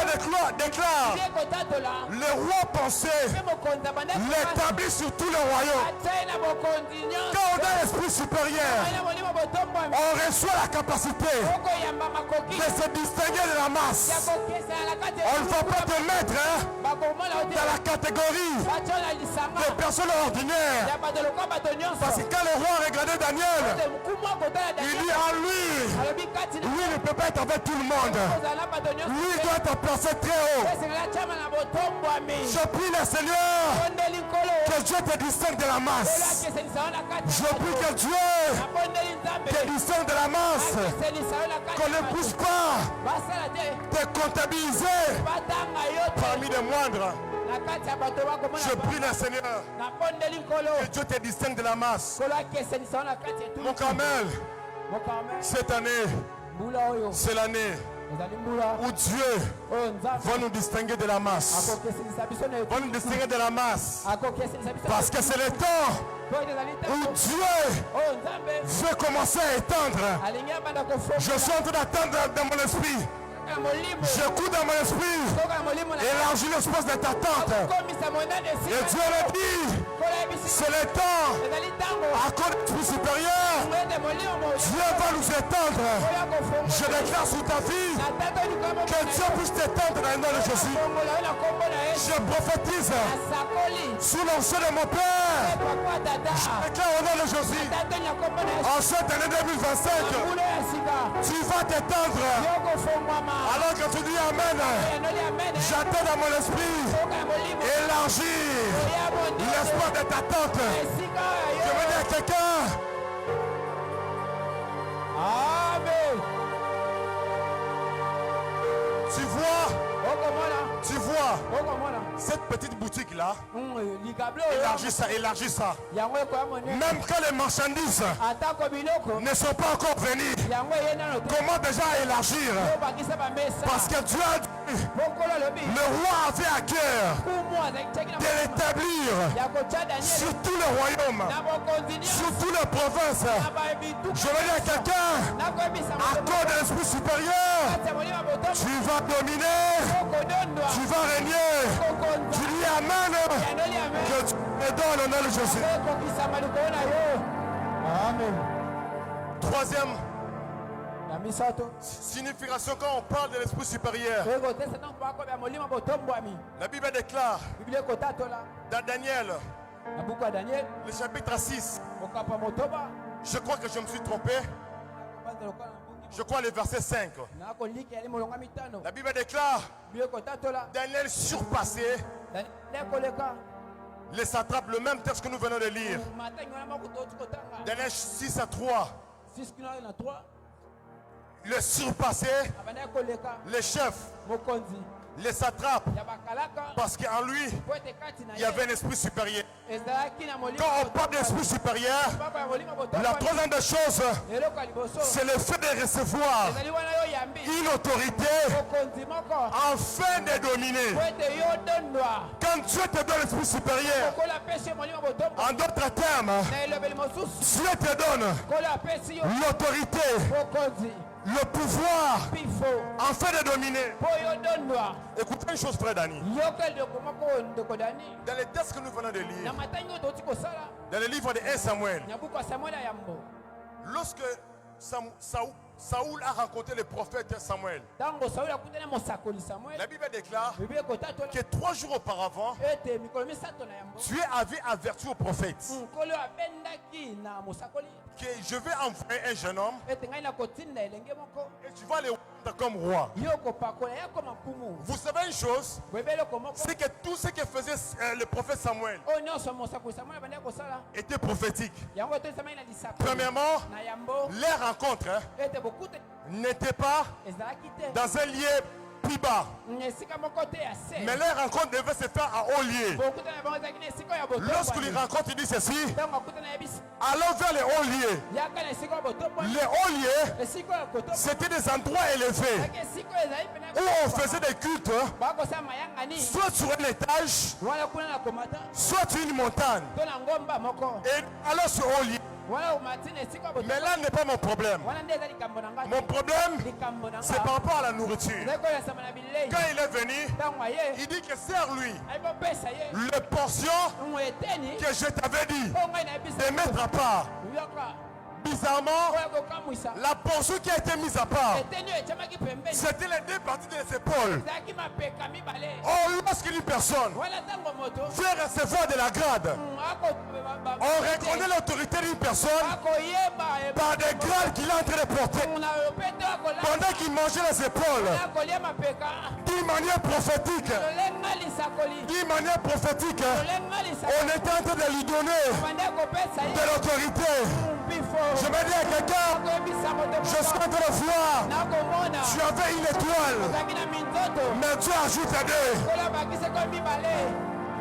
déclare
Biblia kotatola.
le roi pensait
Pe mokonzi abande
l'établir sur tout le royaume.
atai na bokonzi nyonso.
Quand on a l'esprit supérieur,
Aina molimo botombwami.
on reçoit la capacité
Okoyamba makoki.
de se distinguer de la
Ya
masse.
kokesa na kati ya
On ne va pas te mettre
bakomona ote.
dans la catégorie
Batia na lisanga.
des personnes ordinaires.
Ya bato lokola bato nyonso.
Parce que quand le roi regardait Daniel,
Ote mkumu akotala
il
Daniel.
dit en lui,
Alobi kati na
lui ne peut pas être avec tout le monde.
kozala bato nyonso.
Lui doit être placé très haut.
Esengela tiama na botombwami.
Je prie le Seigneur
Bondeli nkolo.
que Dieu te distingue de la
Kolo
masse.
akesenisao na kati
Je
ya
prie
bato.
que Dieu
Nabondeli Nzambe.
te distingue de la masse.
Akesenisao na kati
Qu'on
ya
ne
bato.
puisse pas
Basala te.
te comptabiliser
Batanga yo te.
parmi les moindres.
Na kati ya bato bakomona
Je
ba-
prie le Seigneur
Nabondeli nkolo.
que Dieu te distingue de la masse.
Kolo akesenisao na kati ya tu.
Mon Carmel,
Mokarme.
cette année,
Mbula oyo.
c'est l'année
Ezali mbula.
où Dieu
Oyo Nzambe.
va nous distinguer de la masse.
Akokesenisa biso na
Va nous distinguer de la masse.
akokesenisa biso.
Parce que c'est le temps
Po ete ezali
où
ntango.
Dieu
Oyo Nzambe.
veut commencer à étendre.
Alingi abanda kofongola.
Je suis en train d'attendre dans mon esprit.
Na molimo.
J'écoute dans mon esprit.
Toka na molimo na
Élargis l'espace de ta tente.
komisa monene
Et
esika.
Dieu le dit,
Kola ebisi.
c'est le temps.
Ezali ntango.
À cause de l'esprit supérieur,
Ete molimo mo.
Dieu va nous étendre.
Kola kofongola.
Je déclare sur ta vie
Na tato likamo.
que Dieu puisse t'étendre dans le nom de Jésus.
Kofongola oyo na kombo na Yesu.
Je prophétise
Asakoli.
sous l'onction de mon Père.
Papa tata.
Je déclare au nom de Jésus.
Tato na kombo na Yesu.
En cette année 2025,
Mbulo ya sika.
tu vas t'étendre.
Yo kofongwama.
Alors que tu dis Amen,
Enoli amen.
j'attends dans mon esprit.
Toka na molimo.
Élargis
Ya bondi.
l'espace de ta tente.
Esika
Je
yo.
veux dire à quelqu'un,
Amen.
tu vois,
Okomona.
cette petite boutique-là,
Likablo.
élargis ça.
Yango ekoya monene.
Même quand les marchandises
Atako biloko.
ne sont pas encore venues,
Yango eye nano te.
comment déjà élargir?
Obakisa bamesa.
Parce que Dieu a dit,
Bokolo lobi.
le roi avait à cœur
Kumu azakitaki na
de l'établir
ya kotia Daniel.
sur tout le royaume,
Na bokonzi nyonso.
sur toutes les provinces.
Na babitu.
Je veux dire à quelqu'un,
Nakoyebisa
à
molimo.
cause de l'esprit supérieur,
Kati ya molimo botomo.
tu vas dominer,
Okodondwa.
tu vas régner.
Okonza.
Tu dis Amen,
Yanoli amen.
que Dieu te donne au nom de Jésus.
Ekokisama likolo na yo. Amen.
Troisième
Ya misato.
signification quand on parle de l'esprit supérieur,
Ekotesa ntango bakobya molimo botombwami.
la Bible déclare
Biblia ekotatola.
dans Daniel,
Na buku ya Daniel.
le chapitre 6,
Okapa motoba.
je crois que je me suis trompé,
Banda lokola na buku.
je crois le verset 5.
Nakoliki yali molonga mitano.
La Bible déclare,
Biblia ekotatola.
Daniel surpassé
Nekoleka.
les satrapes, le même texte que nous venons de lire.
Matangi wana moko toti kotanga.
Daniel 6 à 3,
6 kino na 3.
le surpassé
Abanda koleka.
les chefs,
Mokonzi.
les satrapes,
Ya bakalaka.
parce qu'en lui,
Po ete kati na
il y avait un esprit supérieur.
ezalaki na molimo.
Quand on parle d'esprit supérieur,
Bako ya molimo
la
botombwami.
troisième des choses,
Eloko ya liboso.
c'est le fait de recevoir
Ezali wana yo yambi.
une autorité
Mokonzi moko.
afin de dominer.
Po ete yo dondwa.
Quand Dieu te donne l'esprit supérieur,
Kola apesi molimo botombwami.
en d'autres termes,
Na elobeli mosusu.
Dieu te donne
Kola apesi yo.
l'autorité,
Mokonzi.
le pouvoir
Pifo.
afin de dominer.
Po yo dondwa.
Écoutez une chose, frère Dani.
Yoka ndeko moko ndeko Dani.
Dans les textes que nous venons de
Na
lire,
matangi oyo toti kosala.
dans le livre de 1 Samuel,
Na buku ya Samuel ya yambo.
lorsque Saoul a rencontré le prophète Samuel,
Ntango Sauli akutana mosakoli Samuel.
la Bible déclare
Biblia ekotatola.
que 3 jours auparavant,
Ete mikolo misato na yambo.
Dieu avait averti au prophète
Nkolo abendaki na mosakoli.
que je vais envoyer un jeune homme
Ete ngai nakotinda elenge moko.
et tu vas le comme roi.
Yoko pakola ya koma mpumu.
Vous savez une chose,
Webelo komoko.
c'est que tout ce que faisait le prophète Samuel
Oh non, somo sako Samuel banda ko sala.
était prophétique.
Yango to Samuel na disako.
Premièrement,
Na yambo.
les rencontres
Ete bokute.
n'étaient pas
Ezalaki te.
dans un lieu plus bas.
Esika moko te ya se.
Mais les rencontres devaient se faire à haut lieu.
Bokuta na bango ezalaki na esika ya botombo.
Lorsqu'il rencontre, il dit ceci,
Ntango akuta na yebisi.
allons vers les hauts lieux.
Yaka na esika ya botombo.
Les hauts lieux,
Esika ya kotombo.
c'était des endroits élevés
Yaka esika ezali pena.
où on faisait des cultes,
Bako sa mayanga ni.
soit sur un étage,
Wala kuna na komata.
soit sur une montagne.
To na ngomba moko.
Et alors sur haut lieu.
Wala umatine esika ya botombo.
Mais là n'est pas mon problème.
Wana nde ezali kambo na nga.
Mon problème,
Likambo na nga.
c'est par rapport à la nourriture.
Ezali koya sama na bilei.
Quand il est venu,
Ntango aye.
il dit que sers-lui
Ayibopesa ye.
les portions
Mweteni.
que je t'avais dit
Oh ngai na yebisa.
de mettre à part.
Yoka.
Bizarrement,
Oya kokamwisa.
la portion qui a été mise à part,
Eteni oyo etiamaki pembeni.
c'était les deux parties de ses épaules.
Ezalaki mapeka mibale.
Oh, lorsqu'une personne
Wala ntango moto.
veut recevoir de la grade, on reconnaît l'autorité d'une personne
akoyeba
par des grades qu'il est en train de porter.
na opete akolala.
Pendant qu'il mangeait les épaules,
Akolia mapeka.
d'une manière prophétique,
Lolenga lisakoli.
d'une manière prophétique,
Lolenga lisakoli.
on était en train de lui donner
Bande kopesa ye.
de l'autorité.
Bifo.
Je me dis à quelqu'un,
Akoyebisa moto
je suis en train de voir,
nakomona.
tu avais une étoile,
Ozalaki na minzoto.
mais tu ajoutes à deux.
Kola bakisi ko mibale.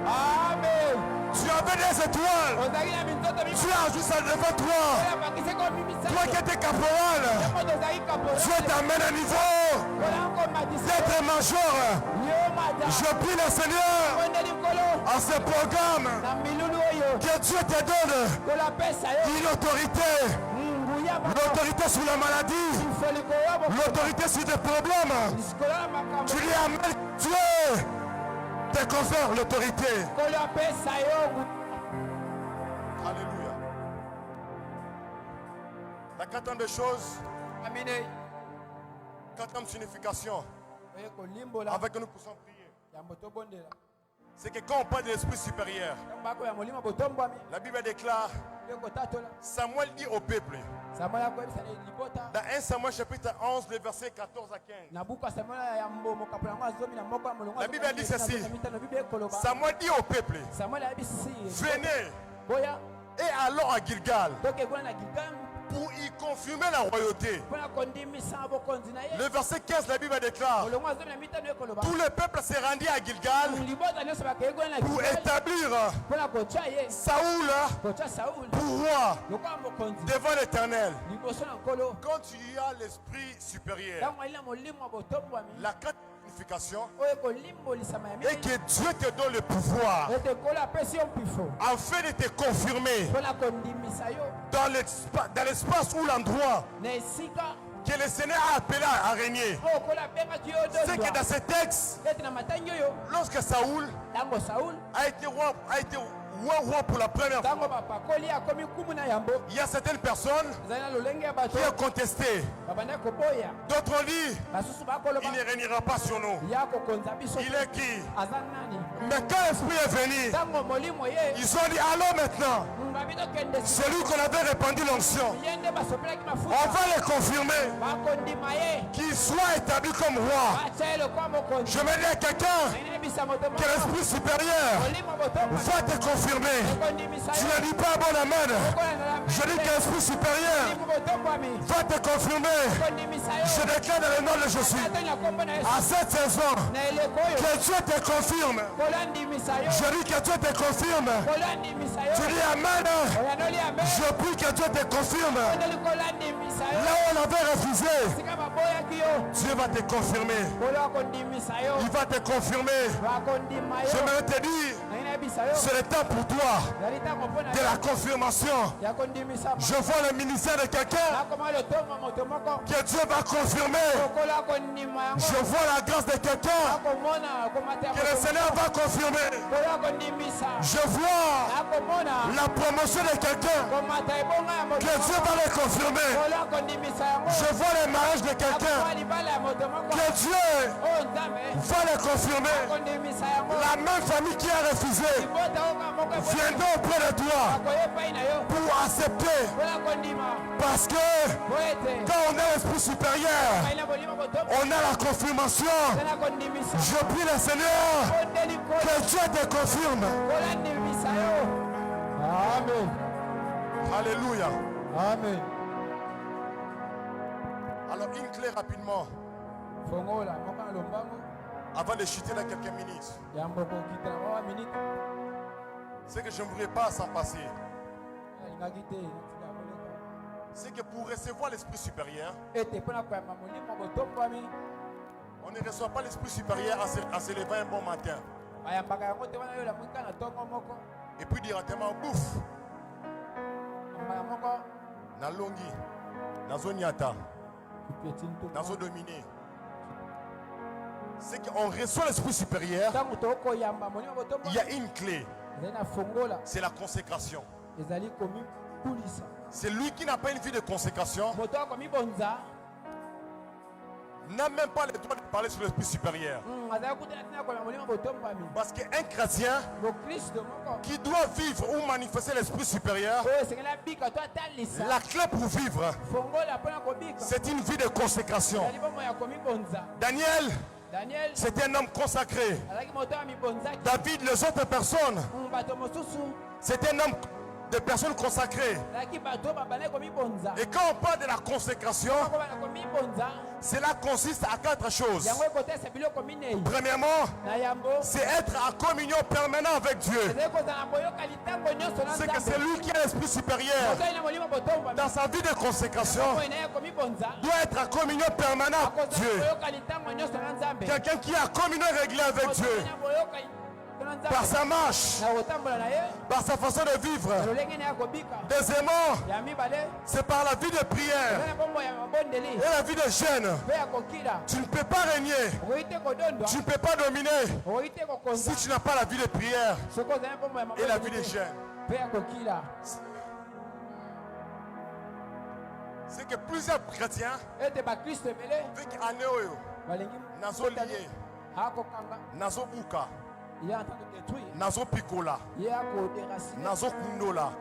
Amen.
Tu avais des étoiles,
Ozalaki na minzoto
tu
mibale.
ajoutes ça devant toi.
Kola bakisi ko mimisatu.
Toi qui étais caporal,
Moto ozalaki kapola.
Dieu t'amène à un niveau
Kola nkomatisa.
d'être major.
Yo mada.
Je prie le Seigneur
Ondeli nkolo.
à ce programme
Na milulu oyo.
que Dieu te donne
Kola pesa yo.
une autorité.
Nguya mako.
L'autorité sur la maladie,
Ifoliko yabo.
l'autorité sur des problèmes.
Iskola makambo.
Tu lui amènes, Dieu te confère l'autorité.
Kola pesa yo.
Alléluia. La quatrième des choses,
Amine.
quatrième signification
Oye kolimbola.
avec que nous puissions prier,
Yambo tobondela.
c'est que quand on parle de l'esprit supérieur,
Ntango bako ya molimo botombwami.
la Bible déclare,
Yoko tatola.
Samuel dit au peuple,
Samuel akoyebisa libota.
dans 1 Samuel chapitre 11, les versets 14 à 15,
Na buku ya Samuel ya mbomo kapula ngo azomi na moko ya molongo.
La Bible dit ceci.
Bible ekoloba.
Samuel dit au peuple,
Samuel ayebisi.
venez
Boya.
et allons à Gilgal
Toke kuna na Gilgal.
pour y confirmer la royauté.
Mpona kondimisa bokonzi na ye.
Le verset 15, la Bible déclare,
Molongo azomi na mitano ekoloba.
tout le peuple s'est rendu à Gilgal
Libota nyonso bakei kuna na
pour
Gilgal.
établir
Mpona kotia ye.
Saoul
Kotia Saul.
pour roi
Lokola mokonzi.
devant l'Éternel.
Liboso na nkolo.
Quand tu as l'esprit supérieur,
Ntango ali na molimo ya botombwami.
la quatrième signification
Oyo ekolimbolisama ya
est
minene.
que Dieu te donne le pouvoir
Ete nkolo apesi yo mpifo.
afin de te confirmer
Mpona kondimisa yo.
dans l'espace ou l'endroit
Na esika.
que le Seigneur a appelé à régner.
Oyo nkolo abengaki yo
C'est que dans
dondwa.
ce texte,
Ete na matangi oyo.
lorsque Saoul
Ntango Saul.
a été roi pour la première fois,
Ntango bapakoli akomi kumu na yambo.
il y a certaines personnes
Ezali na lolenge ya bato.
qui ont contesté.
Babanda koboya.
D'autres ont dit,
Basusu bakoloba.
il ne régnera pas sur nous.
Ya kokonza biso.
Il est qui?
Aza nani?
Mais quand l'Esprit est venu,
Ntango molimo ye.
ils ont dit, allons maintenant.
Babi tokende si.
Celui qu'on avait répandu l'onction,
Ye nde basopelaki
on
mafuta.
va le confirmer,
Bakondima ye.
qu'il soit établi comme roi.
Batia ye lokola mokonzi.
Je me dis à quelqu'un
Nayebisa moto
que
moko.
l'Esprit supérieur
Molimo botombo.
va te confirmer.
Ekondimisa
Tu
yo.
ne dis pas bon amen.
Lokola na la
Je dis que l'Esprit supérieur
Molimo botombwami.
va te confirmer.
Ekondimisa yo.
Je déclare dans le nom de Jésus,
Atani na kombo na Yesu.
à cette saison,
Na eleko oyo.
que Dieu te confirme.
Kolandimisa yo.
Je dis que Dieu te confirme.
Kolandimisa yo.
Tu dis amen.
Oyanoli amen.
Je prie que Dieu te confirme.
Ondeli kolandimisa yo.
Là où on avait refusé,
Sika baboyaki yo.
Dieu va te confirmer.
Kolo akondimisa yo.
Il va te confirmer.
Bakondima yo.
J'aimerais te dire,
Ngai nayebisa yo.
c'est le temps pour toi
Ezali ntango mpo na
de
yo.
la confirmation.
Ya kondimisama.
Je vois le ministère de quelqu'un
Nakoma lotombo moto moko.
que Dieu va confirmer.
Okolo akondima yango.
Je vois la grâce de quelqu'un
Akomona komata ya
que le
moto
Seigneur
moko.
va confirmer.
Kolo akondimisa.
Je vois
Akomona
la promotion de quelqu'un
komata ebonga ya moto
que Dieu
moko.
va le confirmer.
Kolo akondimisa yango.
Je vois le mariage de quelqu'un
Akoma libala ya moto moko.
que Dieu
Oh nzambe.
va le confirmer.
Akondimisa yango.
La même famille qui a refusé viendront auprès de toi pour accepter. Parce que quand on a l'esprit supérieur, on a la confirmation. Je prie le Seigneur que Dieu te confirme.
Amen.
Alléluia.
Amen.
Alors une clé rapidement, avant de chuter dans quelques minutes. C'est que je ne voudrais pas s'en passer. C'est que pour recevoir l'esprit supérieur, on ne reçoit pas l'esprit supérieur en se levant un bon matin. Et puis directement, bouffe. Nalongi, Nazoniata, Nazodominer. C'est qu'on reçoit l'esprit supérieur. Il y a une clé. C'est la consécration. C'est lui qui n'a pas une vie de consécration n'a même pas le droit de parler sur l'esprit supérieur. Parce qu'un chrétien qui doit vivre ou manifester l'esprit supérieur, la clé pour vivre, c'est une vie de consécration. Daniel, c'était un homme consacré. David, les autres personnes, c'était un homme de personnes consacrées. Et quand on parle de la consécration, cela consiste à 4 choses. Premièrement, c'est être en communion permanente avec Dieu. C'est que c'est lui qui a l'esprit supérieur. Dans sa vie de consécration, doit être en communion permanente avec Dieu. Quelqu'un qui a communion régulière avec Dieu. Par sa marche, par sa façon de vivre. Deuxièmement, c'est par la vie de prière et la vie de jeûne. Tu ne peux pas régner, tu ne peux pas dominer si tu n'as pas la vie de prière et la vie de jeûne. C'est que plusieurs chrétiens avec Anéoyo, Nazo lié, Nazo Bouka, Nazo Picola, Nazo Kundola,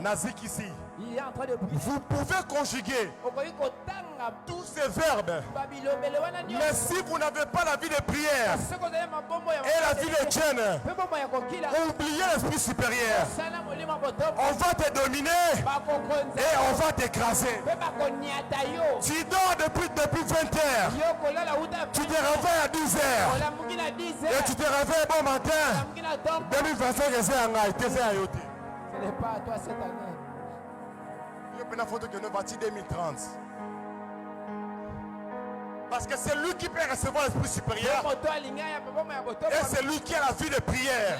Nazikisi. Vous pouvez conjuguer tous ces verbes. Mais si vous n'avez pas la vie de prière et la vie de jeûne, oubliez l'esprit supérieur. On va te dominer et on va t'écraser. Tu dors depuis 20 heures. Tu te réveilles à 10 heures. Et tu te réveilles bon matin. 2025, c'est un été. Ce
n'est pas à toi cette année.
Il y a une photo que nous bâtis 2030. Parce que c'est lui qui peut recevoir l'esprit supérieur. Et c'est lui qui a la vie de prière.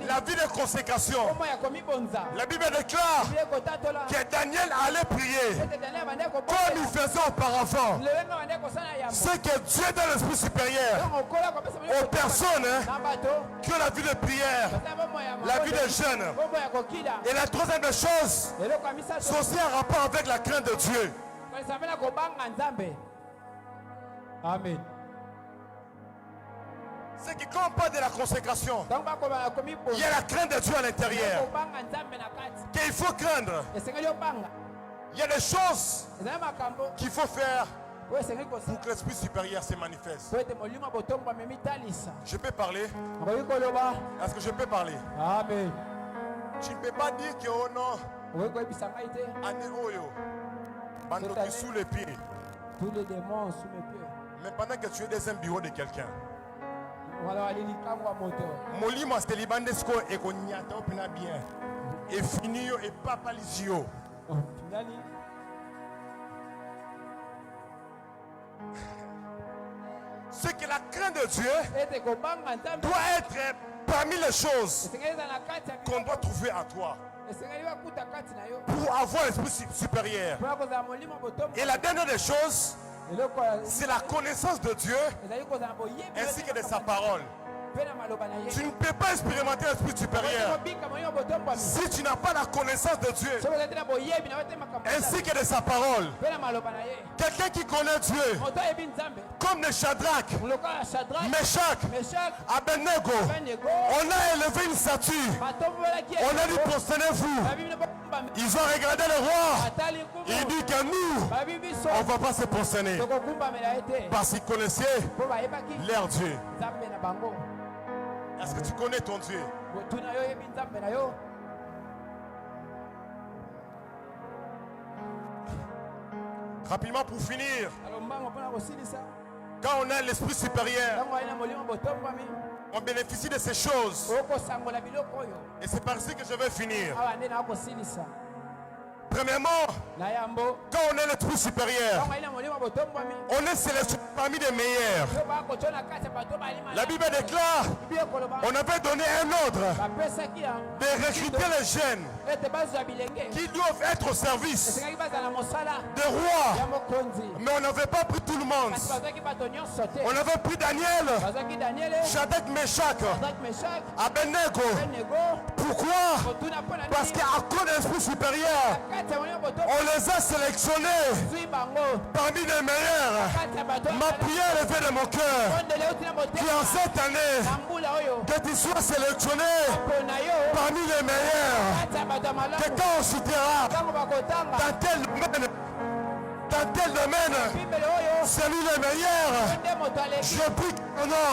La vie de consécration. La Bible déclare que Daniel allait prier comme il faisait auparavant. C'est que Dieu donne l'esprit supérieur aux personnes qui ont la vie de prière, la vie de jeûne. Et la troisième chose, c'est aussi un rapport avec la crainte de Dieu.
Amen.
C'est que quand on parle de la consécration, il y a la crainte de Dieu à l'intérieur qu'il faut craindre. Il y a des choses qu'il faut faire pour que l'esprit supérieur se manifeste. Je peux parler? Est-ce que je peux parler?
Amen.
Tu ne peux pas dire que oh non, Ané Oyo, Bandoki sous les pieds.
Tous les démons sous mes pieds.
Mais pendant que tu es dans un bureau de quelqu'un, Molimo Stelibandesco et Konyata opina bien. Et finio et papa lisio. C'est que la crainte de Dieu doit être parmi les choses qu'on doit trouver en toi pour avoir l'esprit supérieur. Et la dernière des choses, c'est la connaissance de Dieu ainsi que de sa parole. Tu ne peux pas expérimenter l'esprit supérieur si tu n'as pas la connaissance de Dieu ainsi que de sa parole. Quelqu'un qui connaît Dieu, comme les Shadrach, Meshach, Abednego, on a élevé une statue. On a dit prosternez-vous. Ils ont regardé le roi. Il dit que nous, on ne va pas se prosterner parce qu'ils connaissaient leur Dieu. Est-ce que tu connais ton Dieu? Rapidement pour finir, quand on a l'esprit supérieur, on bénéficie de ces choses. Et c'est par ici que je vais finir. Premièrement, quand on est l'esprit supérieur, on est sélectionné parmi les meilleurs. La Bible déclare, on avait donné un ordre de recruter les jeunes qui doivent être au service des rois. Mais on n'avait pas pris tout le monde. On avait pris Daniel, Shadrach, Meshach, Abednego. Pourquoi? Parce qu'à cause de l'esprit supérieur, on les a sélectionnés parmi les meilleurs. Ma prière est faite de mon cœur qu'en cette année, que tu sois sélectionné parmi les meilleurs. Que quand on citera dans tel domaine, celui le meilleur, je prie que ton nom,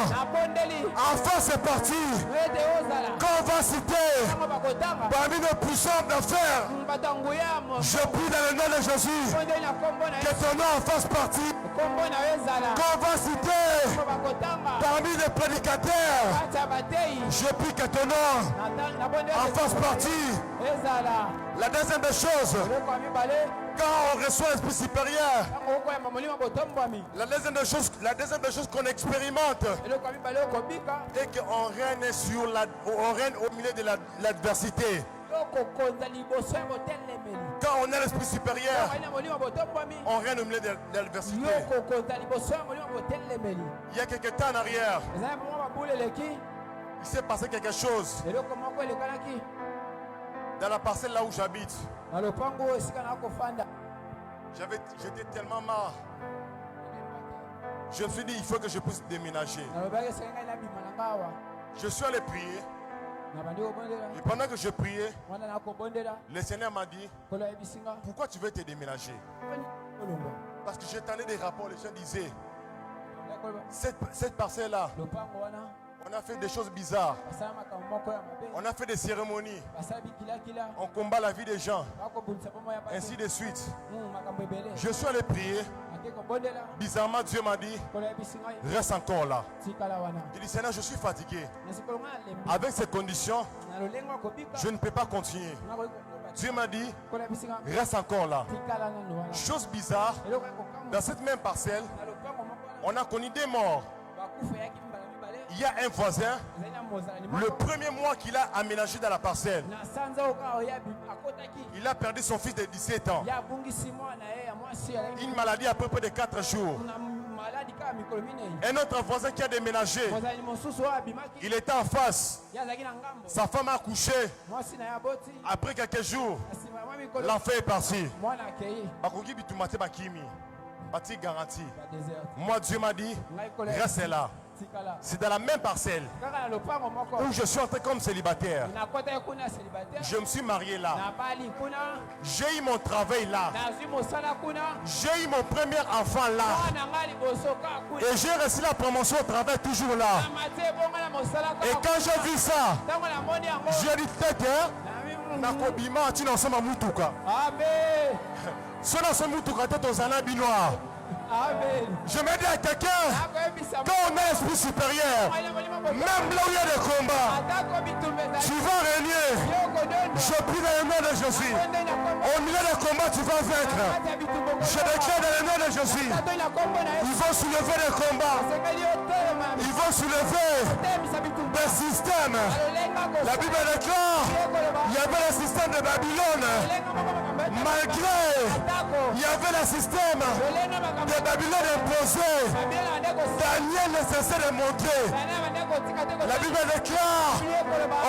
enfin c'est parti. Quand on va citer parmi nos puissants d'affaires, je prie dans le nom de Jésus que ton nom en fasse partie. Quand on va citer parmi les prédicateurs, je prie que ton nom en fasse partie. La deuxième des choses, quand on reçoit l'esprit supérieur, la deuxième des choses qu'on expérimente est qu'on règne au milieu de l'adversité. Quand on a l'esprit supérieur, on règne au milieu de l'adversité. Il y a quelques temps en arrière, il s'est passé quelque chose dans la parcelle là où j'habite. J'étais tellement marre. Je me suis dit, il faut que je puisse déménager. Je suis allé prier. Et pendant que je priais, le Seigneur m'a dit, pourquoi tu veux te déménager? Parce que j'entendais des rapports, les gens disaient, cette parcelle-là, on a fait des choses bizarres. On a fait des cérémonies. On combat la vie des gens. Ainsi de suite. Je suis allé prier. Bizarrement, Dieu m'a dit, reste encore là. Il dit, Seigneur, je suis fatigué. Avec ces conditions, je ne peux pas continuer. Dieu m'a dit, reste encore là. Chose bizarre, dans cette même parcelle, on a connu des morts. Il y a un voisin, le premier mois qu'il a aménagé dans la parcelle, il a perdu son fils de 17 ans. Une maladie à peu près de 4 jours. Un autre voisin qui a déménagé, il était en face. Sa femme a accouché. Après quelques jours, l'enfant est parti. Garantie. Moi, Dieu m'a dit, reste là. C'est dans la même parcelle où je suis entré comme célibataire. Je me suis marié là. J'ai eu mon travail là. J'ai eu mon premier enfant là. Et j'ai reçu la promotion au travail toujours là. Et quand j'ai vu ça, j'ai dit, tête, nakobima, tu n'en sais pas moutuka. Amen. Si on a ce moutuka, tu es un binois. Je me dis à quelqu'un, quand on a l'esprit supérieur, même là où il y a des combats, tu vas régner. Je prie dans le nom de Jésus. Au milieu des combats, tu vas vaincre. Je déclare dans le nom de Jésus. Ils vont soulever des combats. Ils vont soulever des systèmes. La Bible déclare, il y avait le système de Babylone. Malgré, il y avait le système de Babylone imposé. Daniel ne cessait de montrer La Bible déclare,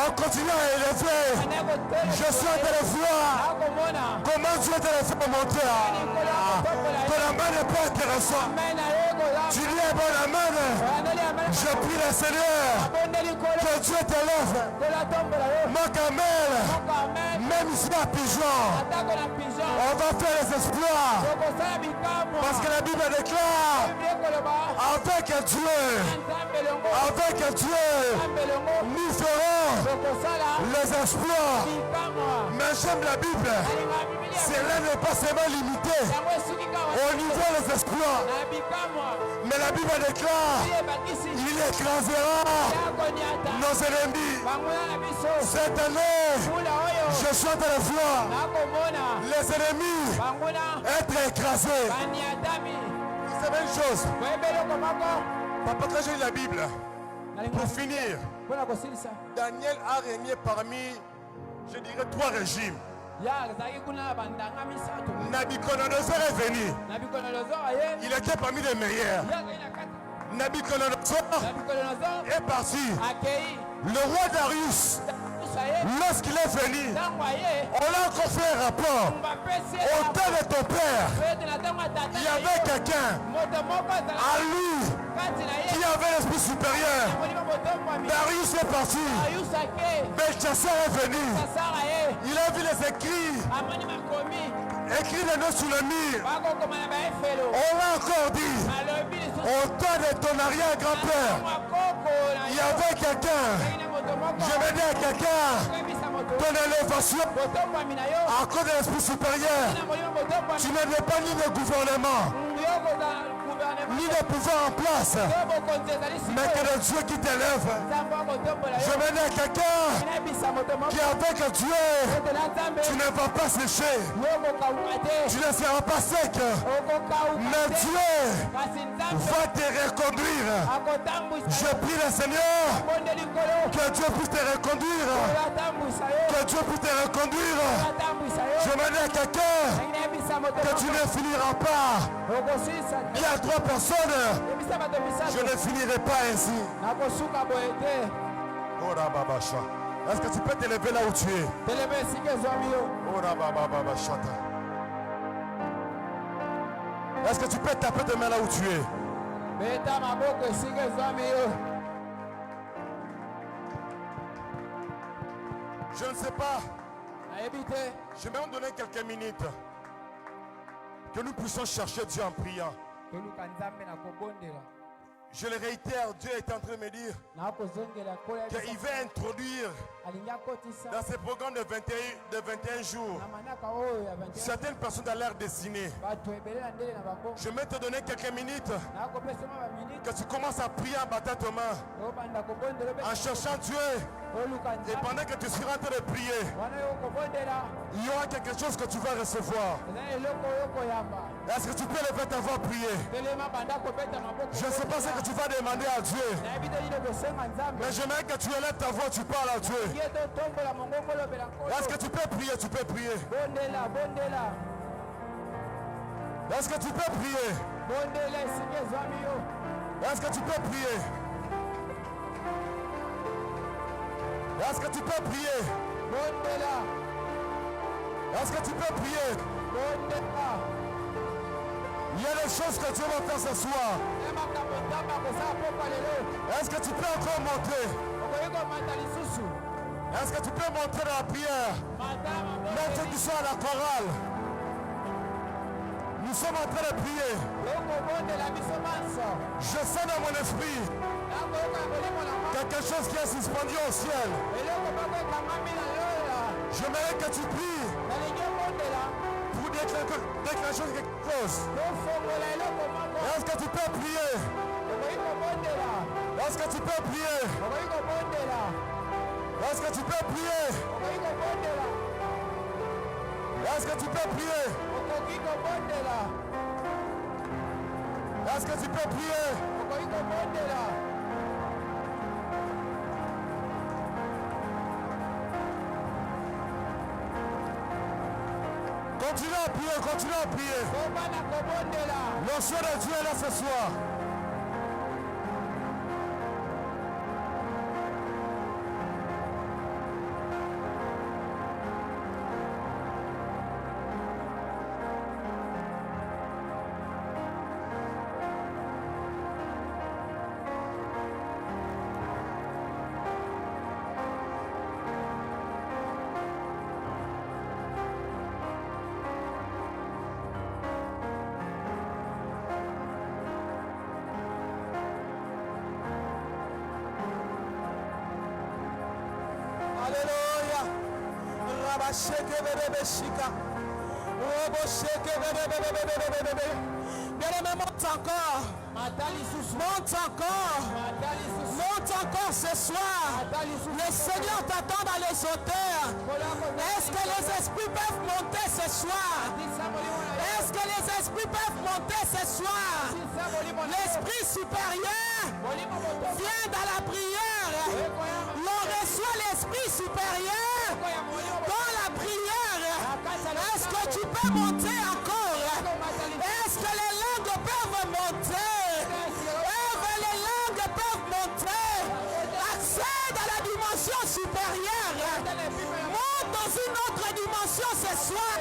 on continue à élever. Je suis en train de voir comment Dieu te le fait monter. Ton amen n'est pas intéressant. Tu dis, bon amen. Je prie le Seigneur que Dieu t'élève. Mon camel, même ici à Pigeon, on va faire les exploits. Parce que la Bible déclare, avec Dieu, nous ferons les exploits. Mais j'aime la Bible. Cela n'est pas seulement limité au niveau des exploits. Mais la Bible déclare, il écrasera nos ennemis. Cette année, je suis en train de voir les ennemis être écrasés. C'est la même chose. Papa, quand j'ai lu la Bible, pour finir, Daniel a régné parmi, je dirais, 3 régimes. Nabucodonosor est venu. Il était parmi les meilleurs. Nabucodonosor est parti. Le roi Darius, lorsqu'il est venu, on a encore fait un rapport. Au temps de ton père, il y avait quelqu'un à lui qui avait l'esprit supérieur. Darius est parti. Belchassar est venu. Il a vu les écrits. Écrit les noms sur le mur. On l'a encore dit. Au temps de ton arrière-grand-père, il y avait quelqu'un. Je vais dire à quelqu'un, ton élévation à cause de l'esprit supérieur, tu ne dépends ni de gouvernement, ni de pouvoir en place, mais que le Dieu qui t'élève. Je vais dire à quelqu'un qui avec Dieu, tu ne vas pas sécher, tu ne seras pas sec, mais Dieu va te reconduire. Je prie le Seigneur que Dieu puisse te reconduire, que Dieu puisse te reconduire. Je vais dire à quelqu'un que tu ne finiras pas. Il y a 3 personnes, je ne finirai pas ainsi. Est-ce que tu peux t'élever là où tu es? Est-ce que tu peux taper tes mains là où tu es? Je ne sais pas. Je vais me donner quelques minutes que nous puissions chercher Dieu en priant. Je le réitère, Dieu est en train de me dire qu'il va introduire dans ce programme de 21 jours certaines personnes à l'air destiné. Je vais te donner quelques minutes que tu commences à prier en battant tes mains, en cherchant Dieu. Et pendant que tu seras en train de prier, il y aura quelque chose que tu vas recevoir. Est-ce que tu peux lever ta voix prier? Je ne sais pas ce que tu vas demander à Dieu, mais j'aimerais que tu élèves ta voix, tu parles à Dieu. Est-ce que tu peux prier? Tu peux prier. Est-ce que tu peux prier? Est-ce que tu peux prier? Est-ce que tu peux prier? Est-ce que tu peux prier? Il y a des choses que Dieu va faire ce soir. Est-ce que tu peux encore monter? Est-ce que tu peux monter dans la prière? Même ceux qui sont à la chorale. Nous sommes en train de prier. Je sens dans mon esprit quelque chose qui est suspendu au ciel. J'aimerais que tu pries pour déclencher quelque chose. Est-ce que tu peux prier? Est-ce que tu peux prier? Est-ce que tu peux prier? Est-ce que tu peux prier? Est-ce que tu peux prier? Continue à prier, continue à prier. Le Seigneur de Dieu est là ce soir.
Bien-aimé, monte encore. Monte encore. Monte encore ce soir. Le Seigneur t'attend dans les hauteurs. Est-ce que les esprits peuvent monter ce soir? Est-ce que les esprits peuvent monter ce soir? L'esprit supérieur vient dans la prière. L'on reçoit l'esprit supérieur dans la prière. Est-ce que tu peux monter encore? Est-ce que les langues peuvent monter? Les langues peuvent monter. Accède à la dimension supérieure. Monte dans une autre dimension ce soir.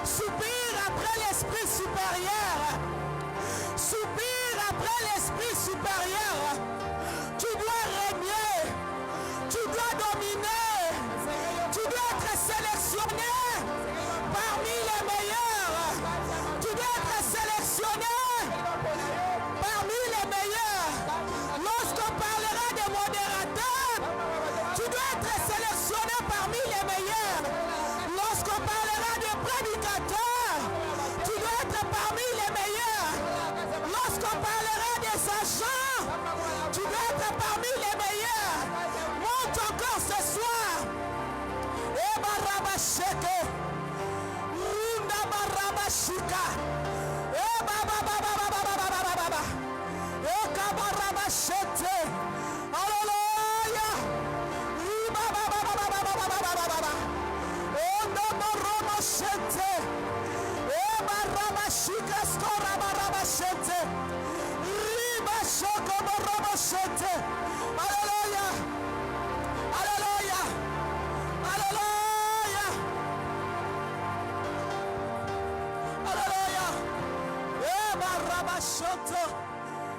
Soupire après l'esprit supérieur. Soupire après l'esprit supérieur. Tu dois régner. Tu dois dominer. Tu dois être sélectionné parmi les meilleurs. Tu dois être sélectionné parmi les meilleurs. Lorsqu'on parlera des modérateurs, tu dois être sélectionné parmi les meilleurs. Lorsqu'on parlera des prédicateurs, tu dois être parmi les meilleurs. Lorsqu'on parlera des agents, tu dois être parmi les meilleurs. Monte encore ce soir. Et Barabasheke. Runda Barabashika. Et Baba. Et Kabarabashete. Alléluia. Alléluia. Alléluia. Alléluia. Alléluia.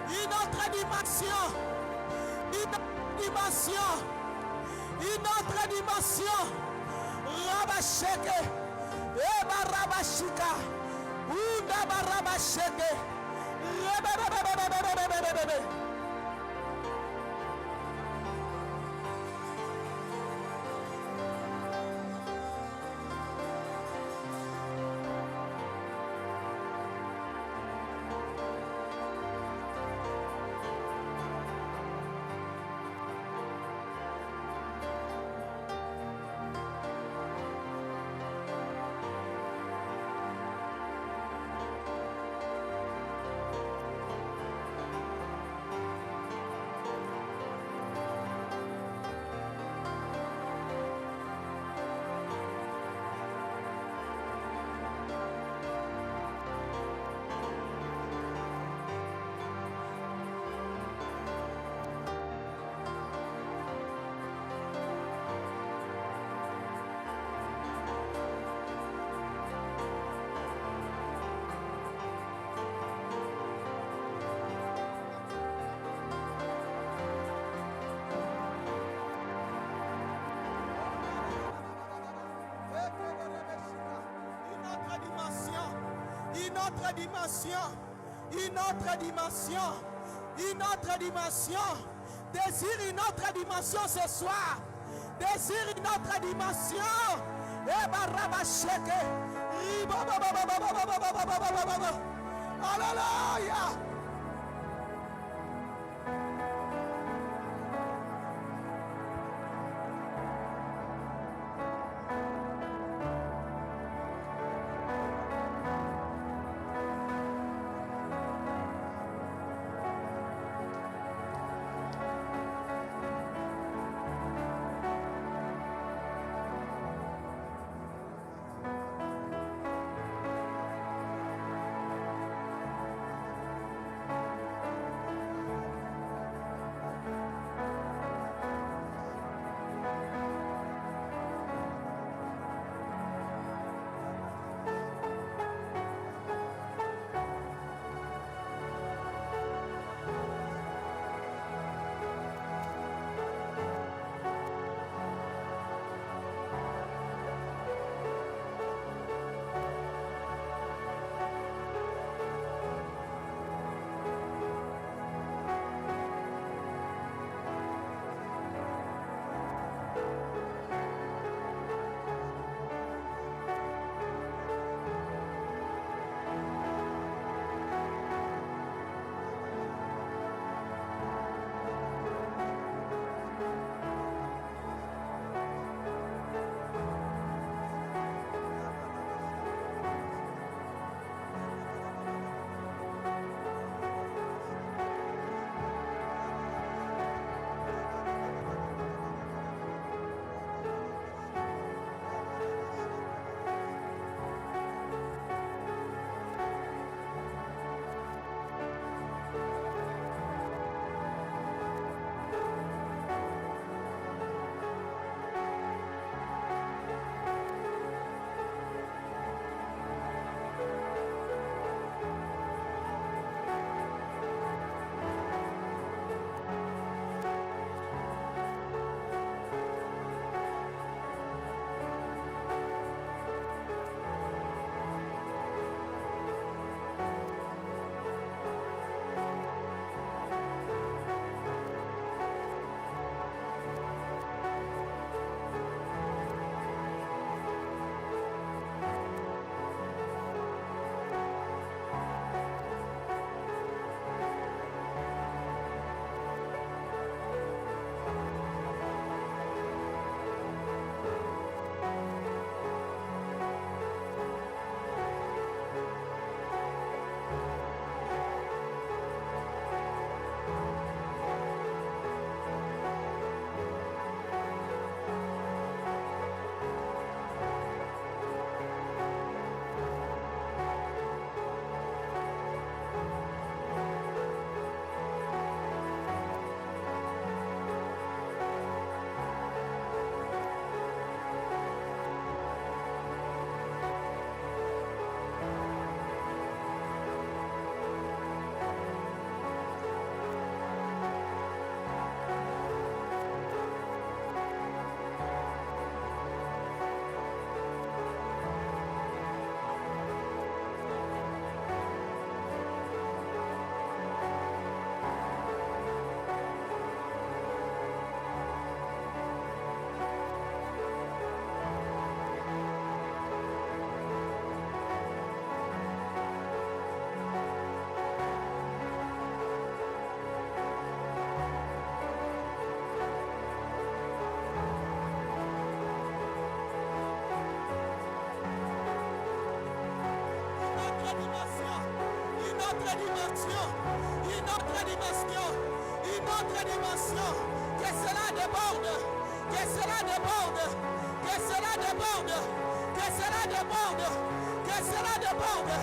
Une autre dimension. Une autre dimension. Une autre dimension. Rabasheke. Eba Rabashika. Unda Barabasheke. Une autre dimension. Désire une autre dimension ce soir. Désire une autre dimension. Alléluia. dimension, une autre dimension, une autre dimension, une autre dimension. Que cela déborde, que cela déborde, que cela déborde, que cela déborde, que cela déborde,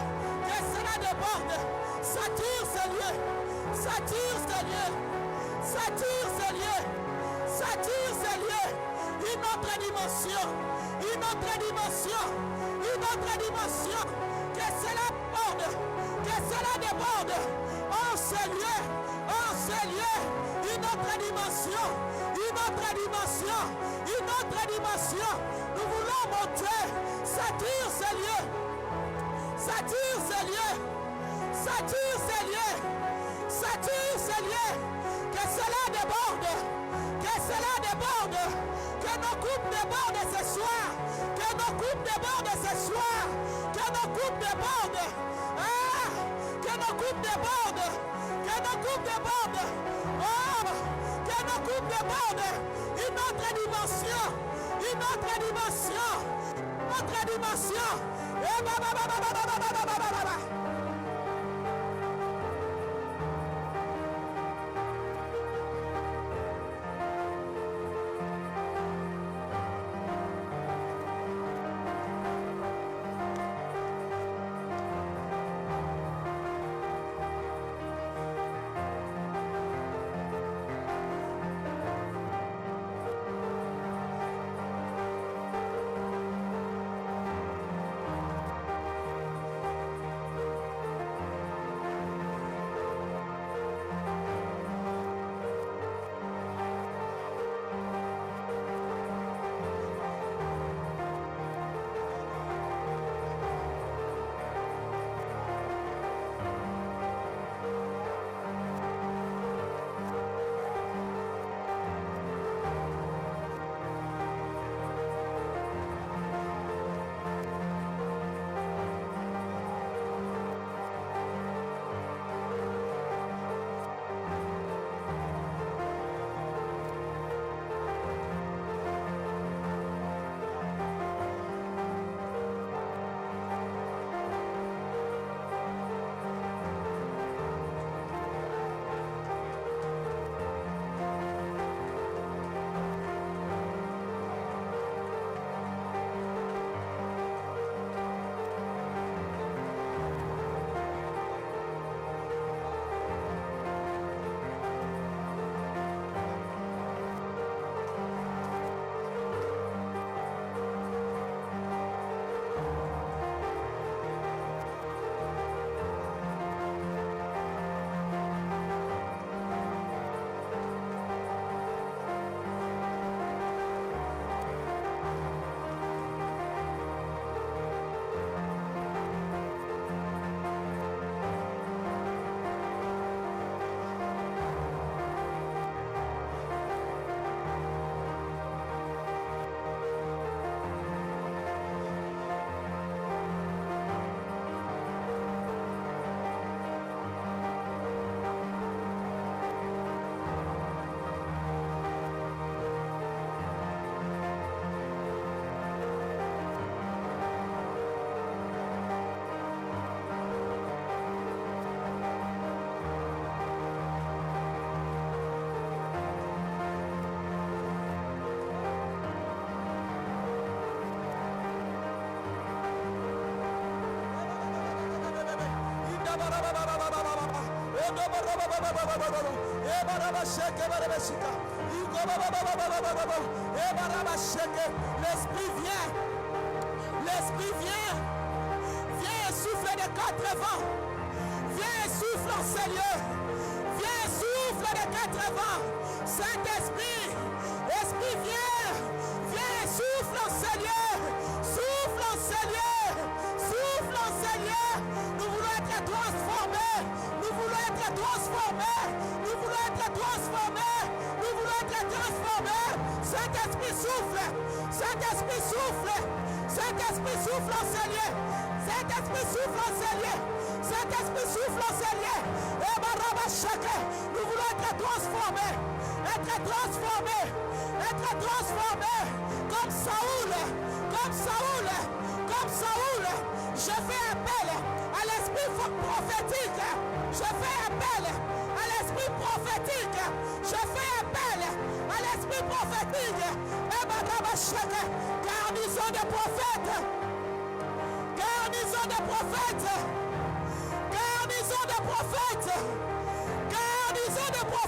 que cela déborde. Sature ce lieu, sature ce lieu, sature ce lieu, sature ce lieu. Une autre dimension, une autre dimension, une autre dimension. Que cela déborde, que cela déborde. En ce lieu, une autre dimension, une autre dimension, une autre dimension. Nous voulons monter. Sature ce lieu, sature ce lieu, sature ce lieu, sature ce lieu. Que cela déborde, que cela déborde, que nos coupes débordent ce soir, que nos coupes débordent ce soir, que nos coupes débordent, que nos coupes débordent, que nos coupes débordent, que nos coupes débordent. Une autre dimension, une autre dimension, autre dimension. L'esprit vient. L'esprit vient. Viens et souffle des quatre vents. Viens et souffle en ces lieux. Viens et souffle des quatre vents. Saint-Esprit, Esprit viens. Viens et souffle en ces lieux. Souffle en ces lieux. Souffle en ces lieux. Nous voulons être transformés. Nous voulons être transformés. Nous voulons être transformés. Nous voulons être transformer. Saint-Esprit souffle. Saint-Esprit souffle. Saint-Esprit souffle en ces lieux. Saint-Esprit souffle en ces lieux. Saint-Esprit souffle en ces lieux. Et nous voulons être transformés. Être transformés. Être transformés. Comme Saoul. Comme Saoul. Comme Saoul. Je fais appel à l'esprit prophétique. Je fais appel à l'esprit prophétique. Je fais appel à l'esprit prophétique. Garnison de prophètes. Garnison de prophètes. Garnison de prophètes. Garnison de prophètes.